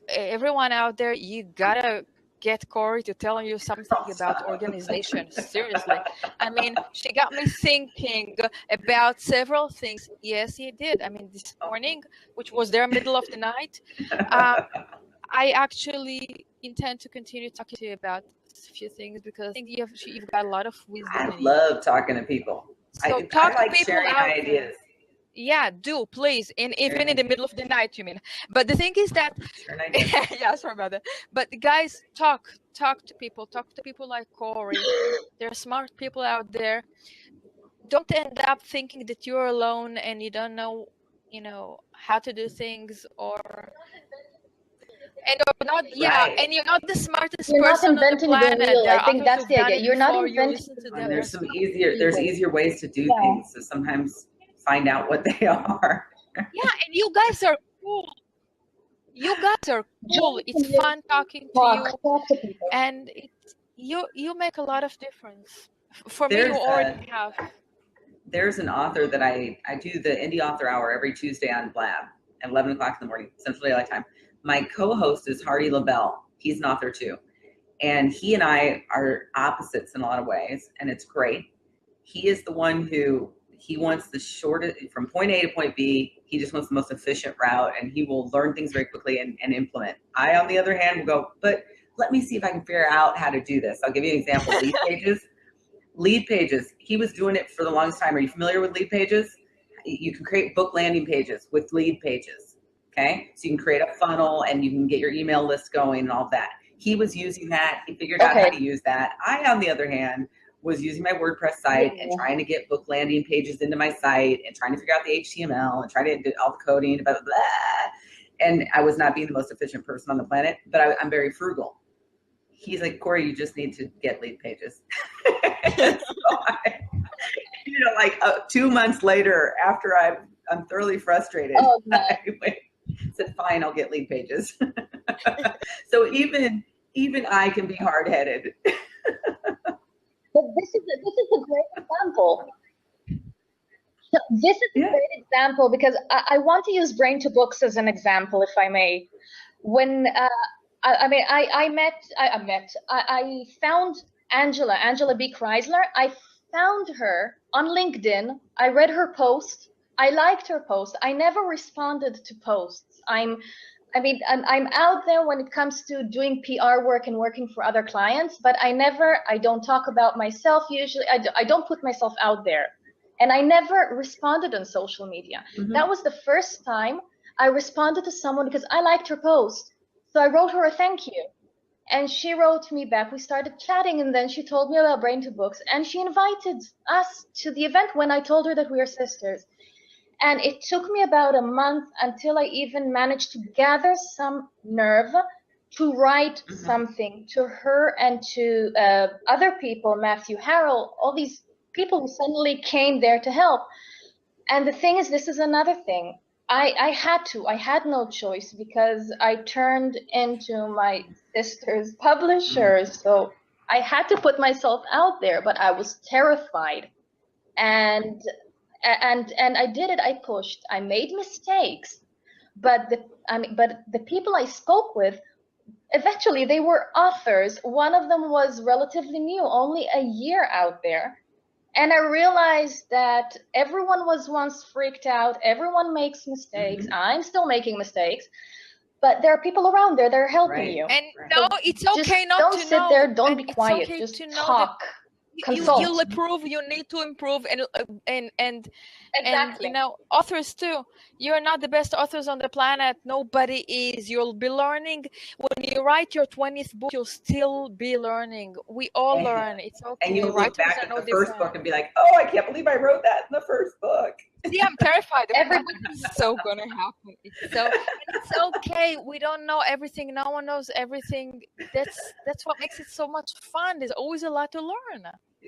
Speaker 3: everyone out there, you gotta get Corey to tell you something about organization. Seriously. I mean, she got me thinking about several things. Yes, he did. I mean, this morning, which was their middle of the night, I actually intend to continue talking to you about a few things because I think you've got a lot of wisdom.
Speaker 2: I love talking to people.
Speaker 3: So
Speaker 2: I like sharing ideas.
Speaker 3: Yeah, do please, even in the middle of the night, you mean. But the thing is that, yeah, sorry about that. But guys, talk to people like Corey. There are smart people out there. Don't end up thinking that you're alone and you don't know, how to do things, and you're not the smartest person on the planet.
Speaker 4: I think that's the idea. You're not inventing the wheel.
Speaker 2: There's easier ways to do things. So sometimes find out what they are.
Speaker 3: Yeah, and you guys are cool. It's fun talking to you, and you make a lot of difference. For me, you already have.
Speaker 2: There's an author that I do the Indie Author Hour every Tuesday on Blab at 11 o'clock in the morning, Central Daylight Time. My co-host is Hardy LaBelle. He's an author too. And he and I are opposites in a lot of ways, and it's great. He is the one who, he wants the shortest, from point A to point B, he just wants the most efficient route, and he will learn things very quickly and implement. I, on the other hand, will go, but let me see if I can figure out how to do this. I'll give you an example. Lead pages. Lead pages. He was doing it for the longest time. Are you familiar with lead pages? You can create book landing pages with lead pages. Okay, so you can create a funnel and you can get your email list going and all that. He was using that. He figured out how to use that. I, on the other hand, was using my WordPress site and trying to get book landing pages into my site and trying to figure out the HTML and trying to do all the coding, blah, blah, blah. And I was not being the most efficient person on the planet, but I'm very frugal. He's like, Corey, you just need to get lead pages. So 2 months later, after I'm thoroughly frustrated, I said, fine, I'll get lead pages. So even I can be hard-headed.
Speaker 4: But this is a great example. This is a great example because I want to use Brain to Books as an example, if I may. When I found Angela B. Chrysler. I found her on LinkedIn. I read her post. I liked her post. I never responded to posts. I'm out there when it comes to doing PR work and working for other clients, but I don't talk about myself usually. I don't put myself out there. And I never responded on social media. Mm-hmm. That was the first time I responded to someone because I liked her post. So I wrote her a thank you. And she wrote me back. We started chatting, and then she told me about Brain to Books, and she invited us to the event when I told her that we are sisters. And it took me about a month until I even managed to gather some nerve to write something to her and to other people, Matthew Harrell, all these people who suddenly came there to help. And the thing is, this is another thing. I had no choice because I turned into my sister's publisher. So I had to put myself out there, but I was terrified. And I did it. I pushed. I made mistakes, but the people I spoke with, eventually they were authors. One of them was relatively new, only a year out there. And I realized that everyone was once freaked out. Everyone makes mistakes. I'm still making mistakes. But there are people around there that are helping you.
Speaker 3: And no, it's okay not to know.
Speaker 4: Don't sit there. Don't be quiet.
Speaker 3: Okay,
Speaker 4: just talk. Consult.
Speaker 3: You'll improve. You need to improve, and
Speaker 4: exactly.
Speaker 3: And authors too. You're not the best authors on the planet. Nobody is. You'll be learning. When you write your 20th book, you'll still be learning. We all learn. It's okay.
Speaker 2: And you'll look back at the first book and be like, "Oh, I can't believe I wrote that in the first book."
Speaker 3: See, I'm terrified. It's so gonna happen. It's okay. We don't know everything. No one knows everything. That's what makes it so much fun. There's always a lot to learn.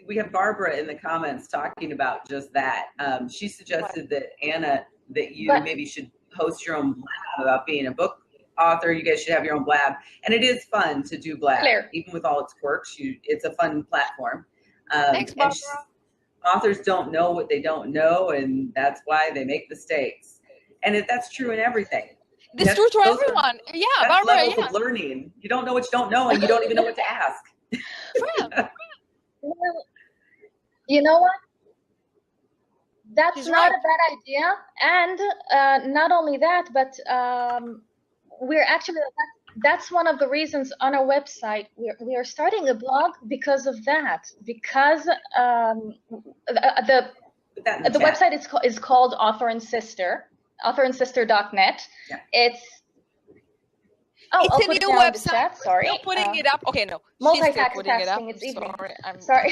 Speaker 2: We have Barbara in the comments talking about just that. She suggested that Anna, that you maybe should host your own blab about being a book author. You guys should have your own blab, and it is fun to do blab, even with all its quirks. It's a fun platform.
Speaker 3: Thanks, Barbara.
Speaker 2: Authors don't know what they don't know, and that's why they make mistakes. And that's true in everything.
Speaker 3: This true to
Speaker 2: those are-
Speaker 3: everyone. Yeah,
Speaker 2: That's
Speaker 3: Barbara.
Speaker 2: levels
Speaker 3: Yeah.
Speaker 2: of learning. You don't know what you don't know, and you don't even know what to ask.
Speaker 3: Yeah.
Speaker 4: Well, you know what? That's
Speaker 3: She's
Speaker 4: not
Speaker 3: right.
Speaker 4: a bad idea. And not only that, but we're actually, that's one of the reasons on our website we are starting a blog because of that. Because the website is called Author and Sister, authorandsister.net.
Speaker 2: Yeah.
Speaker 4: It's
Speaker 3: It's
Speaker 4: I'll
Speaker 3: a
Speaker 4: put it
Speaker 3: new
Speaker 4: down in the
Speaker 3: website.
Speaker 4: chat. Sorry.
Speaker 3: Still putting it up. Okay, no. She's still putting it up.
Speaker 4: Multitasking. It's evening.
Speaker 3: Sorry. I'm
Speaker 4: Sorry.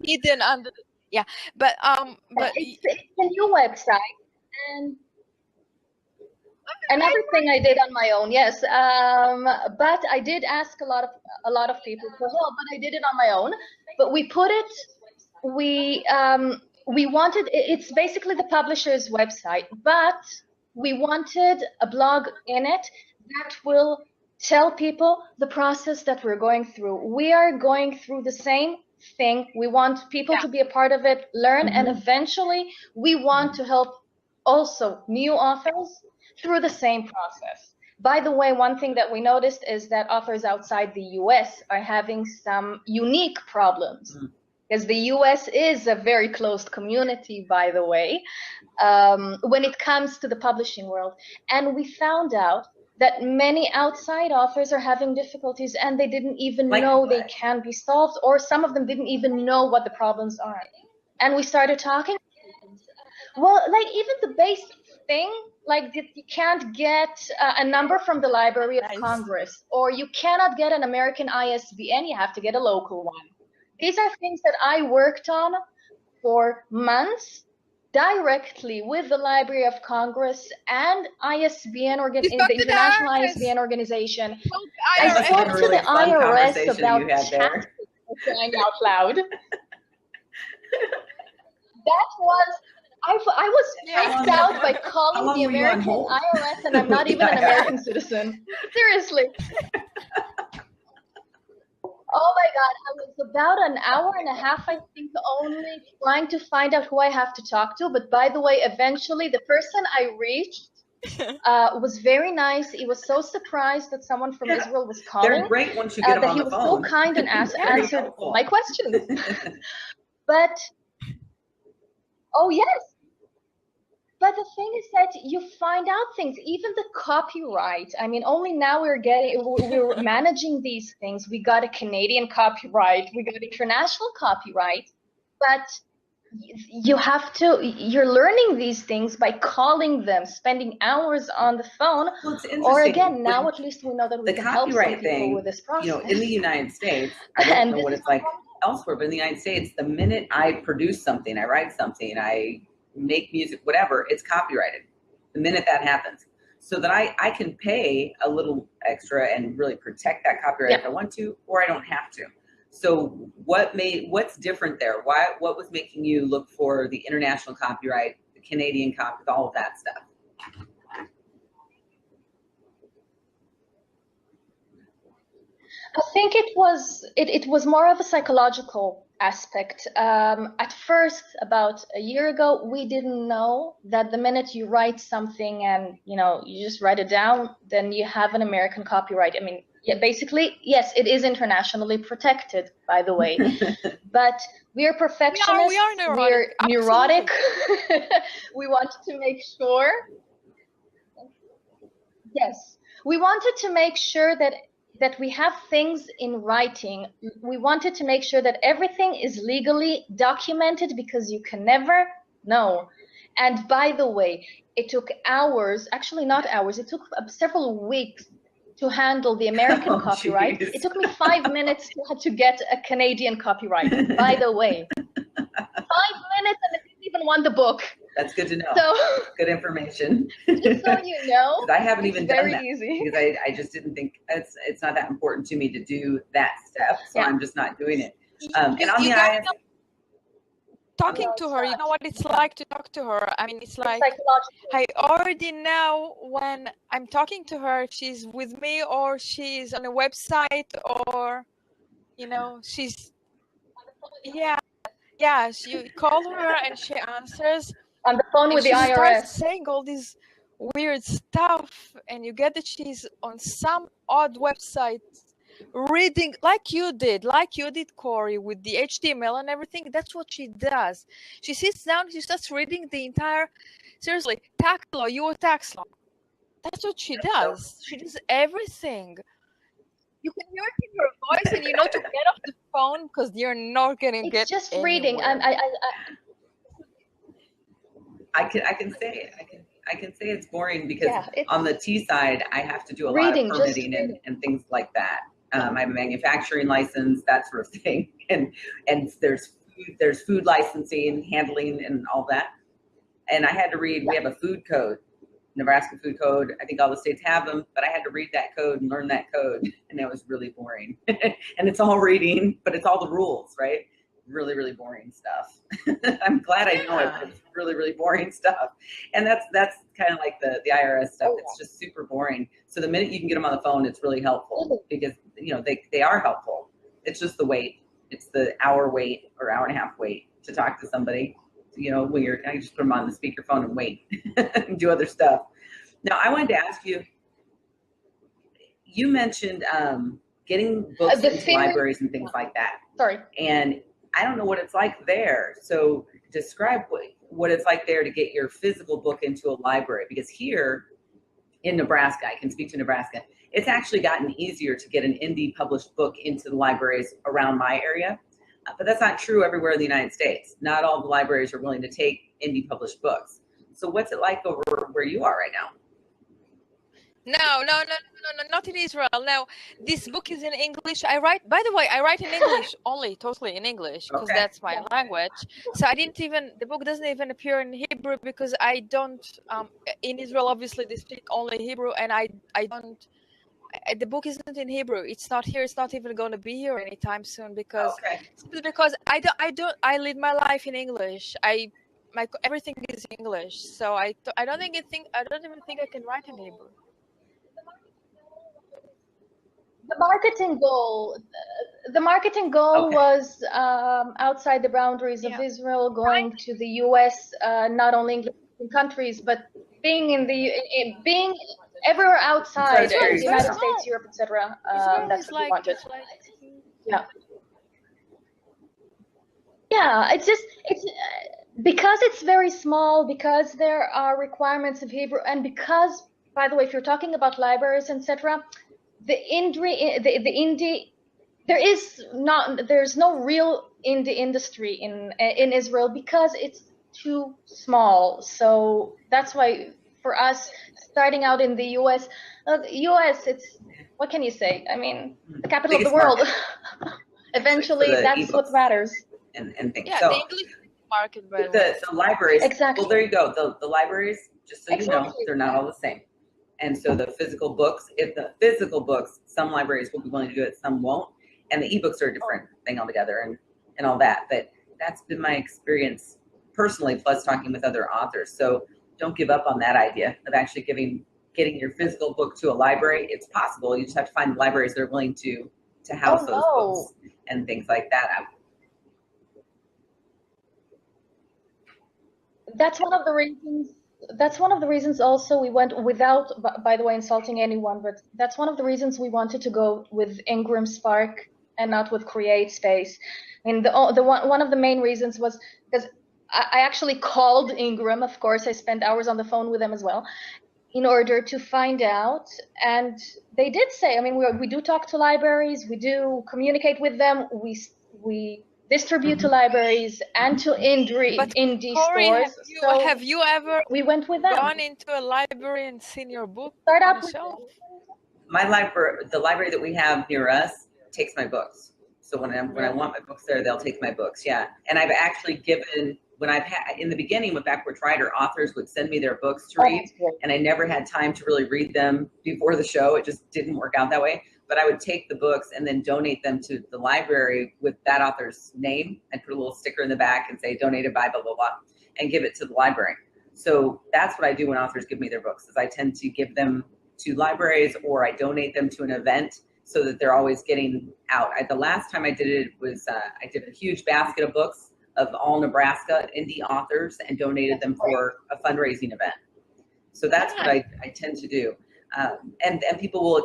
Speaker 3: hidden under. Yeah, but
Speaker 4: It's a new website. And another thing I did on my own, yes. But I did ask a lot of people for help, but I did it on my own. But we put it. We wanted. It's basically the publisher's website, but we wanted a blog in it that will tell people the process that we're going through. We are going through the same thing. We want people to be a part of it, learn, and eventually we want to help also new authors through the same process. By the way, one thing that we noticed is that authors outside the US are having some unique problems. Because the US is a very closed community, by the way, when it comes to the publishing world. And we found out that many outside authors are having difficulties and they didn't even know they can be solved, or some of them didn't even know what the problems are. And we started talking. Well, like even the basic thing, like you can't get a number from the Library of Congress, or you cannot get an American ISBN, you have to get a local one. These are things that I worked on for months directly with the Library of Congress and ISBN, the International ISBN organization. I spoke to the IRS about taxes, crying out loud. That was, I was freaked out by calling the American IRS, and I'm not even an American citizen. Seriously. Oh my God, I was about an hour and a half, I think, only trying to find out who I have to talk to. But by the way, eventually the person I reached was very nice. He was so surprised that someone from Israel was calling.
Speaker 2: They're great once you get them on the phone.
Speaker 4: He was so kind and answered my questions. But, oh yes. But the thing is that you find out things, even the copyright. I mean, only now we're managing these things. We got a Canadian copyright, we got international copyright, but you're learning these things by calling them, spending hours on the phone.
Speaker 2: Well, it's interesting.
Speaker 4: Or again, now at least we know that we can help some people with this process.
Speaker 2: You know, in the United States, I don't know what it's like elsewhere, but in the United States, the minute I produce something, I write something, I make music, whatever, it's copyrighted the minute that happens. So that I can pay a little extra and really protect that copyright if I want to, or I don't have to. So what's different there? What was making you look for the international copyright, the Canadian copyright, all of that stuff?
Speaker 4: I think it was more of a psychological aspect. At first, about a year ago, we didn't know that the minute you write something and you just write it down, then you have an American copyright. I mean, yeah, basically, yes, it is internationally protected, by the way. But we are perfectionists.
Speaker 3: We are neurotic.
Speaker 4: We're neurotic. We wanted to make sure. Yes, we wanted to make sure that we have things in writing. We wanted to make sure that everything is legally documented, because you can never know. And by the way, it took hours, actually not hours, it took several weeks to handle the American copyright. Geez. It took me 5 minutes to get a Canadian copyright, by the way. 5 minutes, and I didn't even want the book.
Speaker 2: That's good to know.
Speaker 4: So,
Speaker 2: good information.
Speaker 4: Just so you know,
Speaker 2: I haven't even done that
Speaker 4: easy.
Speaker 2: because I just didn't think it's not that important to me to do that step, so I'm just not doing it. And on the IS,
Speaker 3: talking to her, you know what it's like to talk to her. I mean, it's like I already know when I'm talking to her, if she's with me or she's on a website, or she's you call her and she answers
Speaker 4: on the phone with the IRS,
Speaker 3: starts saying all these weird stuff, and you get that she's on some odd website reading like you did, Corey, with the HTML and everything. That's what she does. She sits down, she starts reading the entire, seriously, tax law, your tax law. That's what she does. She does everything. You can hear it in her voice, and you know to get off the phone because you're not going to get
Speaker 4: It's just
Speaker 3: anywhere.
Speaker 4: reading.
Speaker 2: I can say it. I can say it's boring because
Speaker 4: Yeah,
Speaker 2: on the T side, I have to do a
Speaker 4: reading,
Speaker 2: lot of
Speaker 4: just
Speaker 2: permitting
Speaker 4: reading.
Speaker 2: and things like that. I have a manufacturing license, that sort of thing, and there's food licensing, handling, and all that. And I had to read. We have a food code, Nebraska food code. I think all the states have them, but I had to read that code and learn that code, and it was really boring. And it's all reading, but it's all the rules, right? Really, really boring stuff. I'm glad I know it, but it's really, really boring stuff. And that's kind of like the IRS stuff. It's just super boring. So the minute you can get them on the phone, it's really helpful because, you know, they are helpful. It's just the wait. It's the hour wait or hour and a half wait to talk to somebody. You know, when I just put them on the speakerphone and wait and do other stuff. Now, I wanted to ask you, you mentioned getting books into libraries and things like that.
Speaker 4: Sorry.
Speaker 2: And I don't know what it's like there. So describe what it's like there to get your physical book into a library. Because here in Nebraska, I can speak to Nebraska, it's actually gotten easier to get an indie published book into the libraries around my area. But that's not true everywhere in the United States. Not all the libraries are willing to take indie published books. So what's it like over where you are right now?
Speaker 3: No, not in Israel. No, this book is in English. By the way, I write in English only, totally in English, because that's my language. So the book doesn't even appear in Hebrew because I don't, in Israel, obviously they speak only Hebrew, and I don't, the book isn't in Hebrew. It's not here. It's not even going to be here anytime soon because I live my life in English. Everything is English. So I don't even think I can write in Hebrew.
Speaker 4: The marketing goal was outside the boundaries of Israel, going to the U.S., not only English-speaking countries, but being being everywhere outside the United States, Europe, etc. That's what we wanted. It's because it's very small, because there are requirements of Hebrew, and because, by the way, if you're talking about libraries, etc., there's no real indie industry in Israel because it's too small. So that's why for us starting out in the US, it's, what can you say? I mean, the capital of the world. Eventually, that's what matters.
Speaker 2: And things.
Speaker 3: Yeah,
Speaker 2: so,
Speaker 3: the English market, by
Speaker 2: the libraries.
Speaker 4: Exactly.
Speaker 2: Well, there you go. The libraries, just so you know, they're not all the same. And so the physical books, some libraries will be willing to do it, some won't. And the ebooks are a different thing altogether and all that. But that's been my experience personally, plus talking with other authors. So don't give up on that idea of actually getting your physical book to a library. It's possible. You just have to find libraries that are willing to house those books and things like that.
Speaker 4: That's one of the reasons also we went without, by the way, insulting anyone, but that's one of the reasons we wanted to go with Ingram Spark and not with CreateSpace. And one of the main reasons was because I actually called Ingram. Of course, I spent hours on the phone with them as well in order to find out. And they did say, I mean, we do talk to libraries, we do communicate with them, we distribute to libraries and to indie
Speaker 3: Corey,
Speaker 4: stores.
Speaker 3: Have you ever
Speaker 4: we went with them.
Speaker 3: Gone into a library and seen your book?
Speaker 4: Start up
Speaker 2: my library, the library that we have near us takes my books. So when I want my books there, they'll take my books. Yeah, and I've actually given in the beginning with Back Porch Writer, authors would send me their books to read, and I never had time to really read them before the show. It just didn't work out that way. But I would take the books and then donate them to the library with that author's name and put a little sticker in the back and say donated by blah, blah, blah, and give it to the library. So that's what I do when authors give me their books, is I tend to give them to libraries or I donate them to an event so that they're always getting out. The last time I did it was I did a huge basket of books of all Nebraska indie authors and donated them for a fundraising event. So that's what I tend to do. And people will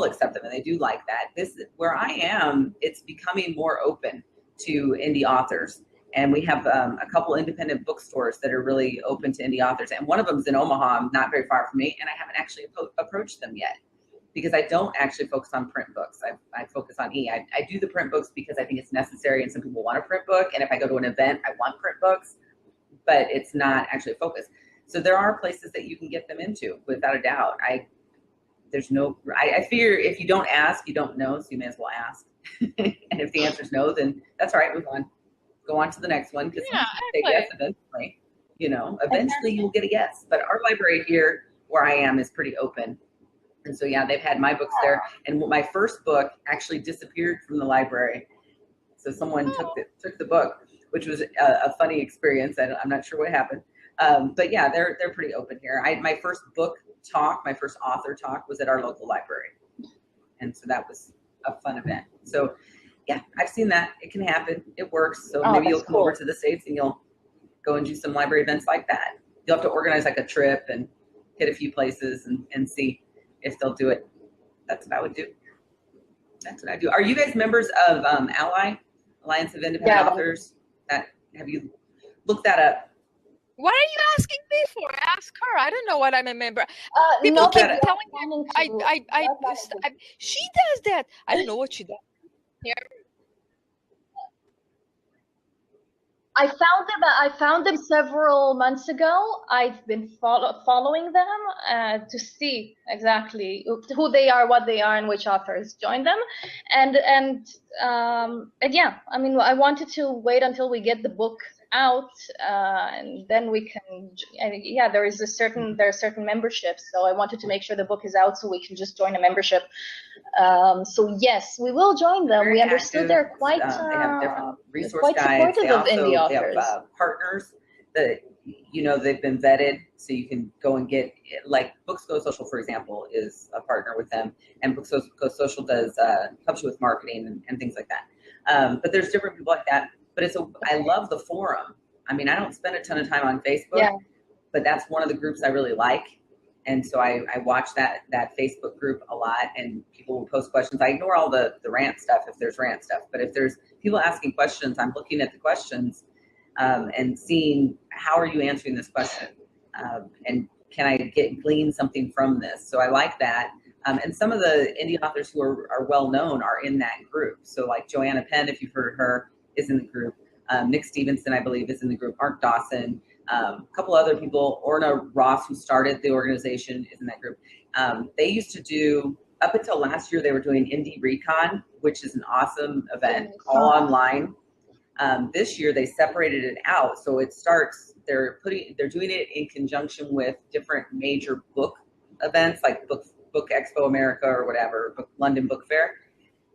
Speaker 2: accept them, and they do like that. This, where I am, it's becoming more open to indie authors. And we have a couple independent bookstores that are really open to indie authors. And one of them is in Omaha, not very far from me, and I haven't actually approached them yet, because I don't actually focus on print books. I focus on I do the print books because I think it's necessary, and some people want a print book. And if I go to an event, I want print books, but it's not actually a focus. So there are places that you can get them into, without a doubt. I fear if you don't ask, you don't know, so you may as well ask. And if the answer is no, then that's all right, move on. Go on to the next one, because say yes eventually. Eventually you'll get a yes. But our library here, where I am, is pretty open. And so, yeah, they've had my books there. And my first book actually disappeared from the library. So someone took the book, which was a funny experience. I'm not sure what happened. But yeah, they're pretty open here. My first book talk, my first author talk, was at our local library. And so that was a fun event. So yeah, I've seen that. It can happen. It works. So maybe you'll come over to the States and you'll go and do some library events like that. You'll have to organize like a trip and hit a few places and see if they'll do it. That's what I would do. That's what I do. Are you guys members of Alliance of Independent Authors? Have you looked that up?
Speaker 3: What are you asking me for? Ask her. I don't know what I'm a member. People
Speaker 4: No,
Speaker 3: keep
Speaker 4: but
Speaker 3: telling me she does that. I don't know what she does. Here.
Speaker 4: I found them several months ago. I've been following them to see exactly who they are, what they are, and which authors joined them. And yeah, I mean, I wanted to wait until we get the book out, and then we can. Yeah, there are certain memberships. So I wanted to make sure the book is out so we can just join a membership. So yes, we will join them.
Speaker 2: Very
Speaker 4: we understood
Speaker 2: active.
Speaker 4: they're quite
Speaker 2: they have different resource
Speaker 4: quite
Speaker 2: guides.
Speaker 4: supportive of indie authors.
Speaker 2: They have partners that they've been vetted, so you can go and get, like Books Go Social, for example, is a partner with them, and Books Go Social does helps you with marketing and things like that. But there's different people like that. But I love the forum. I mean, I don't spend a ton of time on Facebook, but that's one of the groups I really like. And so I watch that Facebook group a lot, and people will post questions. I ignore all the rant stuff if there's rant stuff, but if there's people asking questions, I'm looking at the questions and seeing how are you answering this question, and can I glean something from this? So I like that. And some of the indie authors who are well known are in that group. So like Joanna Penn, if you've heard of her, is in the group. Nick Stevenson, I believe, is in the group. Mark Dawson. A couple other people, Orna Ross, who started the organization, is in that group. They used to do, up until last year, they were doing Indie Recon, which is an awesome event, all online. This year, they separated it out. So it starts, they're doing it in conjunction with different major book events, like Book Expo America or whatever, London Book Fair.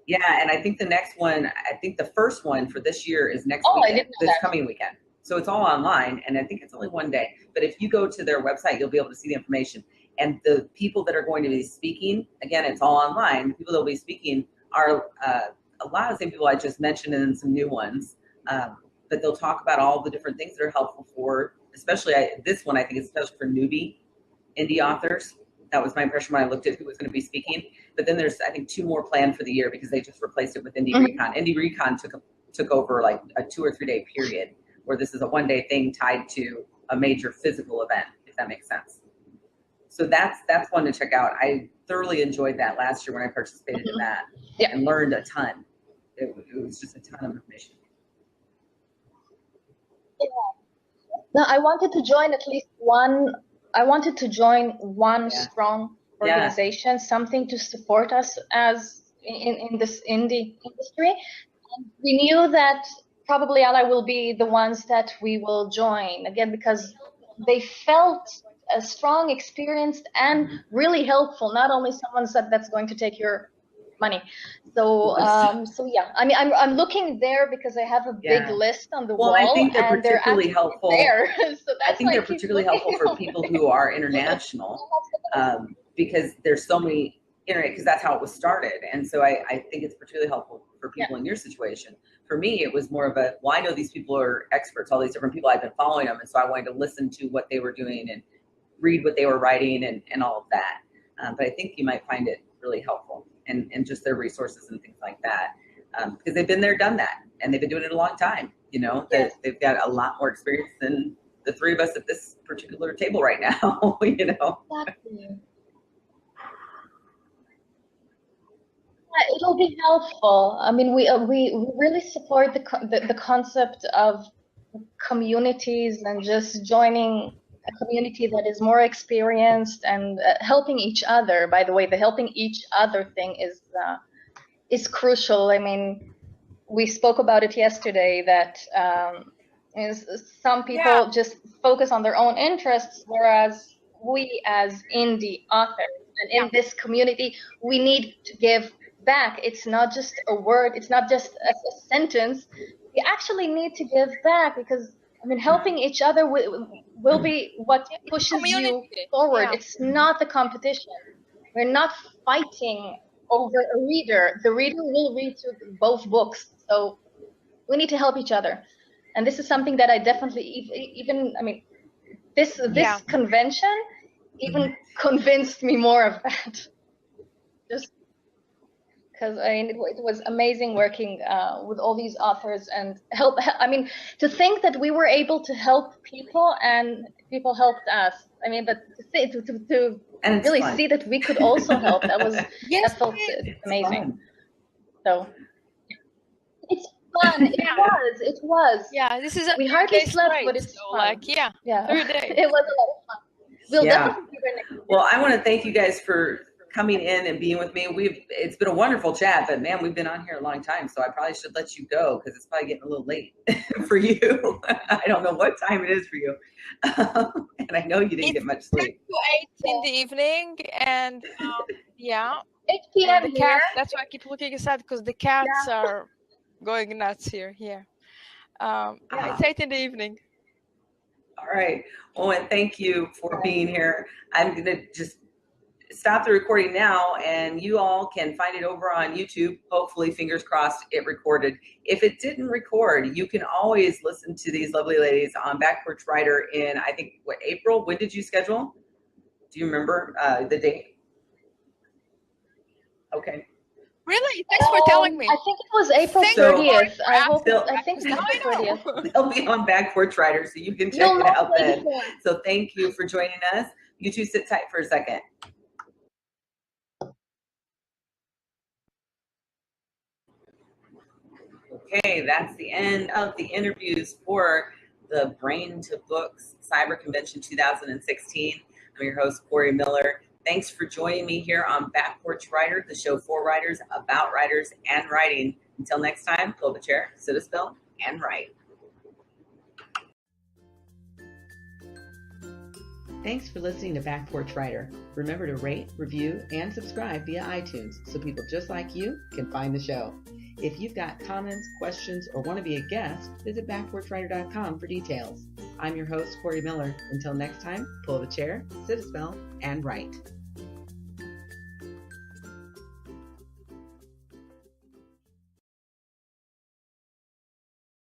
Speaker 2: Yeah, and I think the first one for this year is next weekend, coming weekend. So it's all online, and I think it's only one day. But if you go to their website, you'll be able to see the information. And the people that are going to be speaking, again, it's all online. The people that will be speaking are a lot of the same people I just mentioned and some new ones. But they'll talk about all the different things that are helpful for, especially this one, I think is especially for newbie indie authors. That was my impression when I looked at who was going to be speaking. But then there's, I think, 2 more planned for the year because they just replaced it with Indie Recon. Indie Recon took over like a 2 or 3 day period, where this is a 1-day thing tied to a major physical event, if that makes sense. So that's one to check out. I thoroughly enjoyed that last year when I participated in that and learned a ton. It was just a ton of information.
Speaker 4: Yeah. No, I wanted to join at least one. I wanted to join one strong organization, something to support us as in this indie industry. And we knew that probably Ally will be the ones that we will join, again, because they felt a strong, experienced, and really helpful. Not only someone said that's going to take your money. So yeah, I mean, I'm looking there because I have a big list on the wall.
Speaker 2: I think they're particularly helpful.
Speaker 4: There. So
Speaker 2: I think they're particularly helpful for people who are international, because there's so many because that's how it was started. And so I think it's particularly helpful for people in your situation. For me, it was more of I know these people are experts, all these different people, I've been following them. And so I wanted to listen to what they were doing and read what they were writing and all of that. But I think you might find it really helpful, and just their resources and things like that, because they've been there, done that, and they've been doing it a long time. You know, that they've got a lot more experience than the three of us at this particular table right now. You know.
Speaker 4: Exactly. It'll be helpful. I mean, we really support the concept of communities and just joining a community that is more experienced and helping each other. By the way, the helping each other thing is crucial. I mean, we spoke about it yesterday that some people just focus on their own interests, whereas we as indie authors and in this community, we need to give back. It's not just a word, it's not just a sentence. We actually need to give back, because I mean, helping each other will be what pushes you forward. It's not the competition. We're not fighting over a reader. The reader will read through both books. So we need to help each other. And this is something that I definitely, even I mean, this convention even convinced me more of that. Just because I mean, it was amazing working with all these authors and help. I mean, to think that we were able to help people and people helped us. I mean, but to really
Speaker 2: fun.
Speaker 4: see that we could also help, that was that felt amazing.
Speaker 2: Fun.
Speaker 4: So it's fun. It was.
Speaker 3: Yeah, this is
Speaker 4: we hardly slept, but it's
Speaker 3: so
Speaker 4: fun.
Speaker 3: like 3 days.
Speaker 4: It was a lot of fun. We'll definitely be there next year.
Speaker 2: Well, I want to thank you guys for coming in and being with me. It's been a wonderful chat, but man, we've been on here a long time, so I probably should let you go because it's probably getting a little late for you. I don't know what time it is for you. And I know you didn't get much sleep.
Speaker 3: It's 8 in the evening, and
Speaker 4: 8 p.m.
Speaker 3: the cats, that's why I keep looking aside, because the cats are going nuts here. It's 8 in the evening.
Speaker 2: All right. Oh, and thank you for being here. I'm going to just stop the recording now, and you all can find it over on YouTube. Hopefully, fingers crossed, it recorded. If it didn't record, you can always listen to these lovely ladies on Back Porch Writer in, I think, April? When did you schedule? Do you remember the date? Okay.
Speaker 3: Really? Thanks for telling me.
Speaker 4: I think it was April 30th. I think it's April 30th.
Speaker 2: They'll be on Back Porch Writer, so you can check it out then. So thank you for joining us. You two sit tight for a second. Okay, that's the end of the interviews for the Brain to Books Cyber Convention 2016. I'm your host, Corey Miller. Thanks for joining me here on Back Porch Writer, the show for writers, about writers, and writing. Until next time, pull up a chair, sit a spell, and write. Thanks for listening to Back Porch Writer. Remember to rate, review, and subscribe via iTunes so people just like you can find the show. If you've got comments, questions, or want to be a guest, visit backporchwriter.com for details. I'm your host, Corey Miller. Until next time, pull up a chair, sit a spell, and write.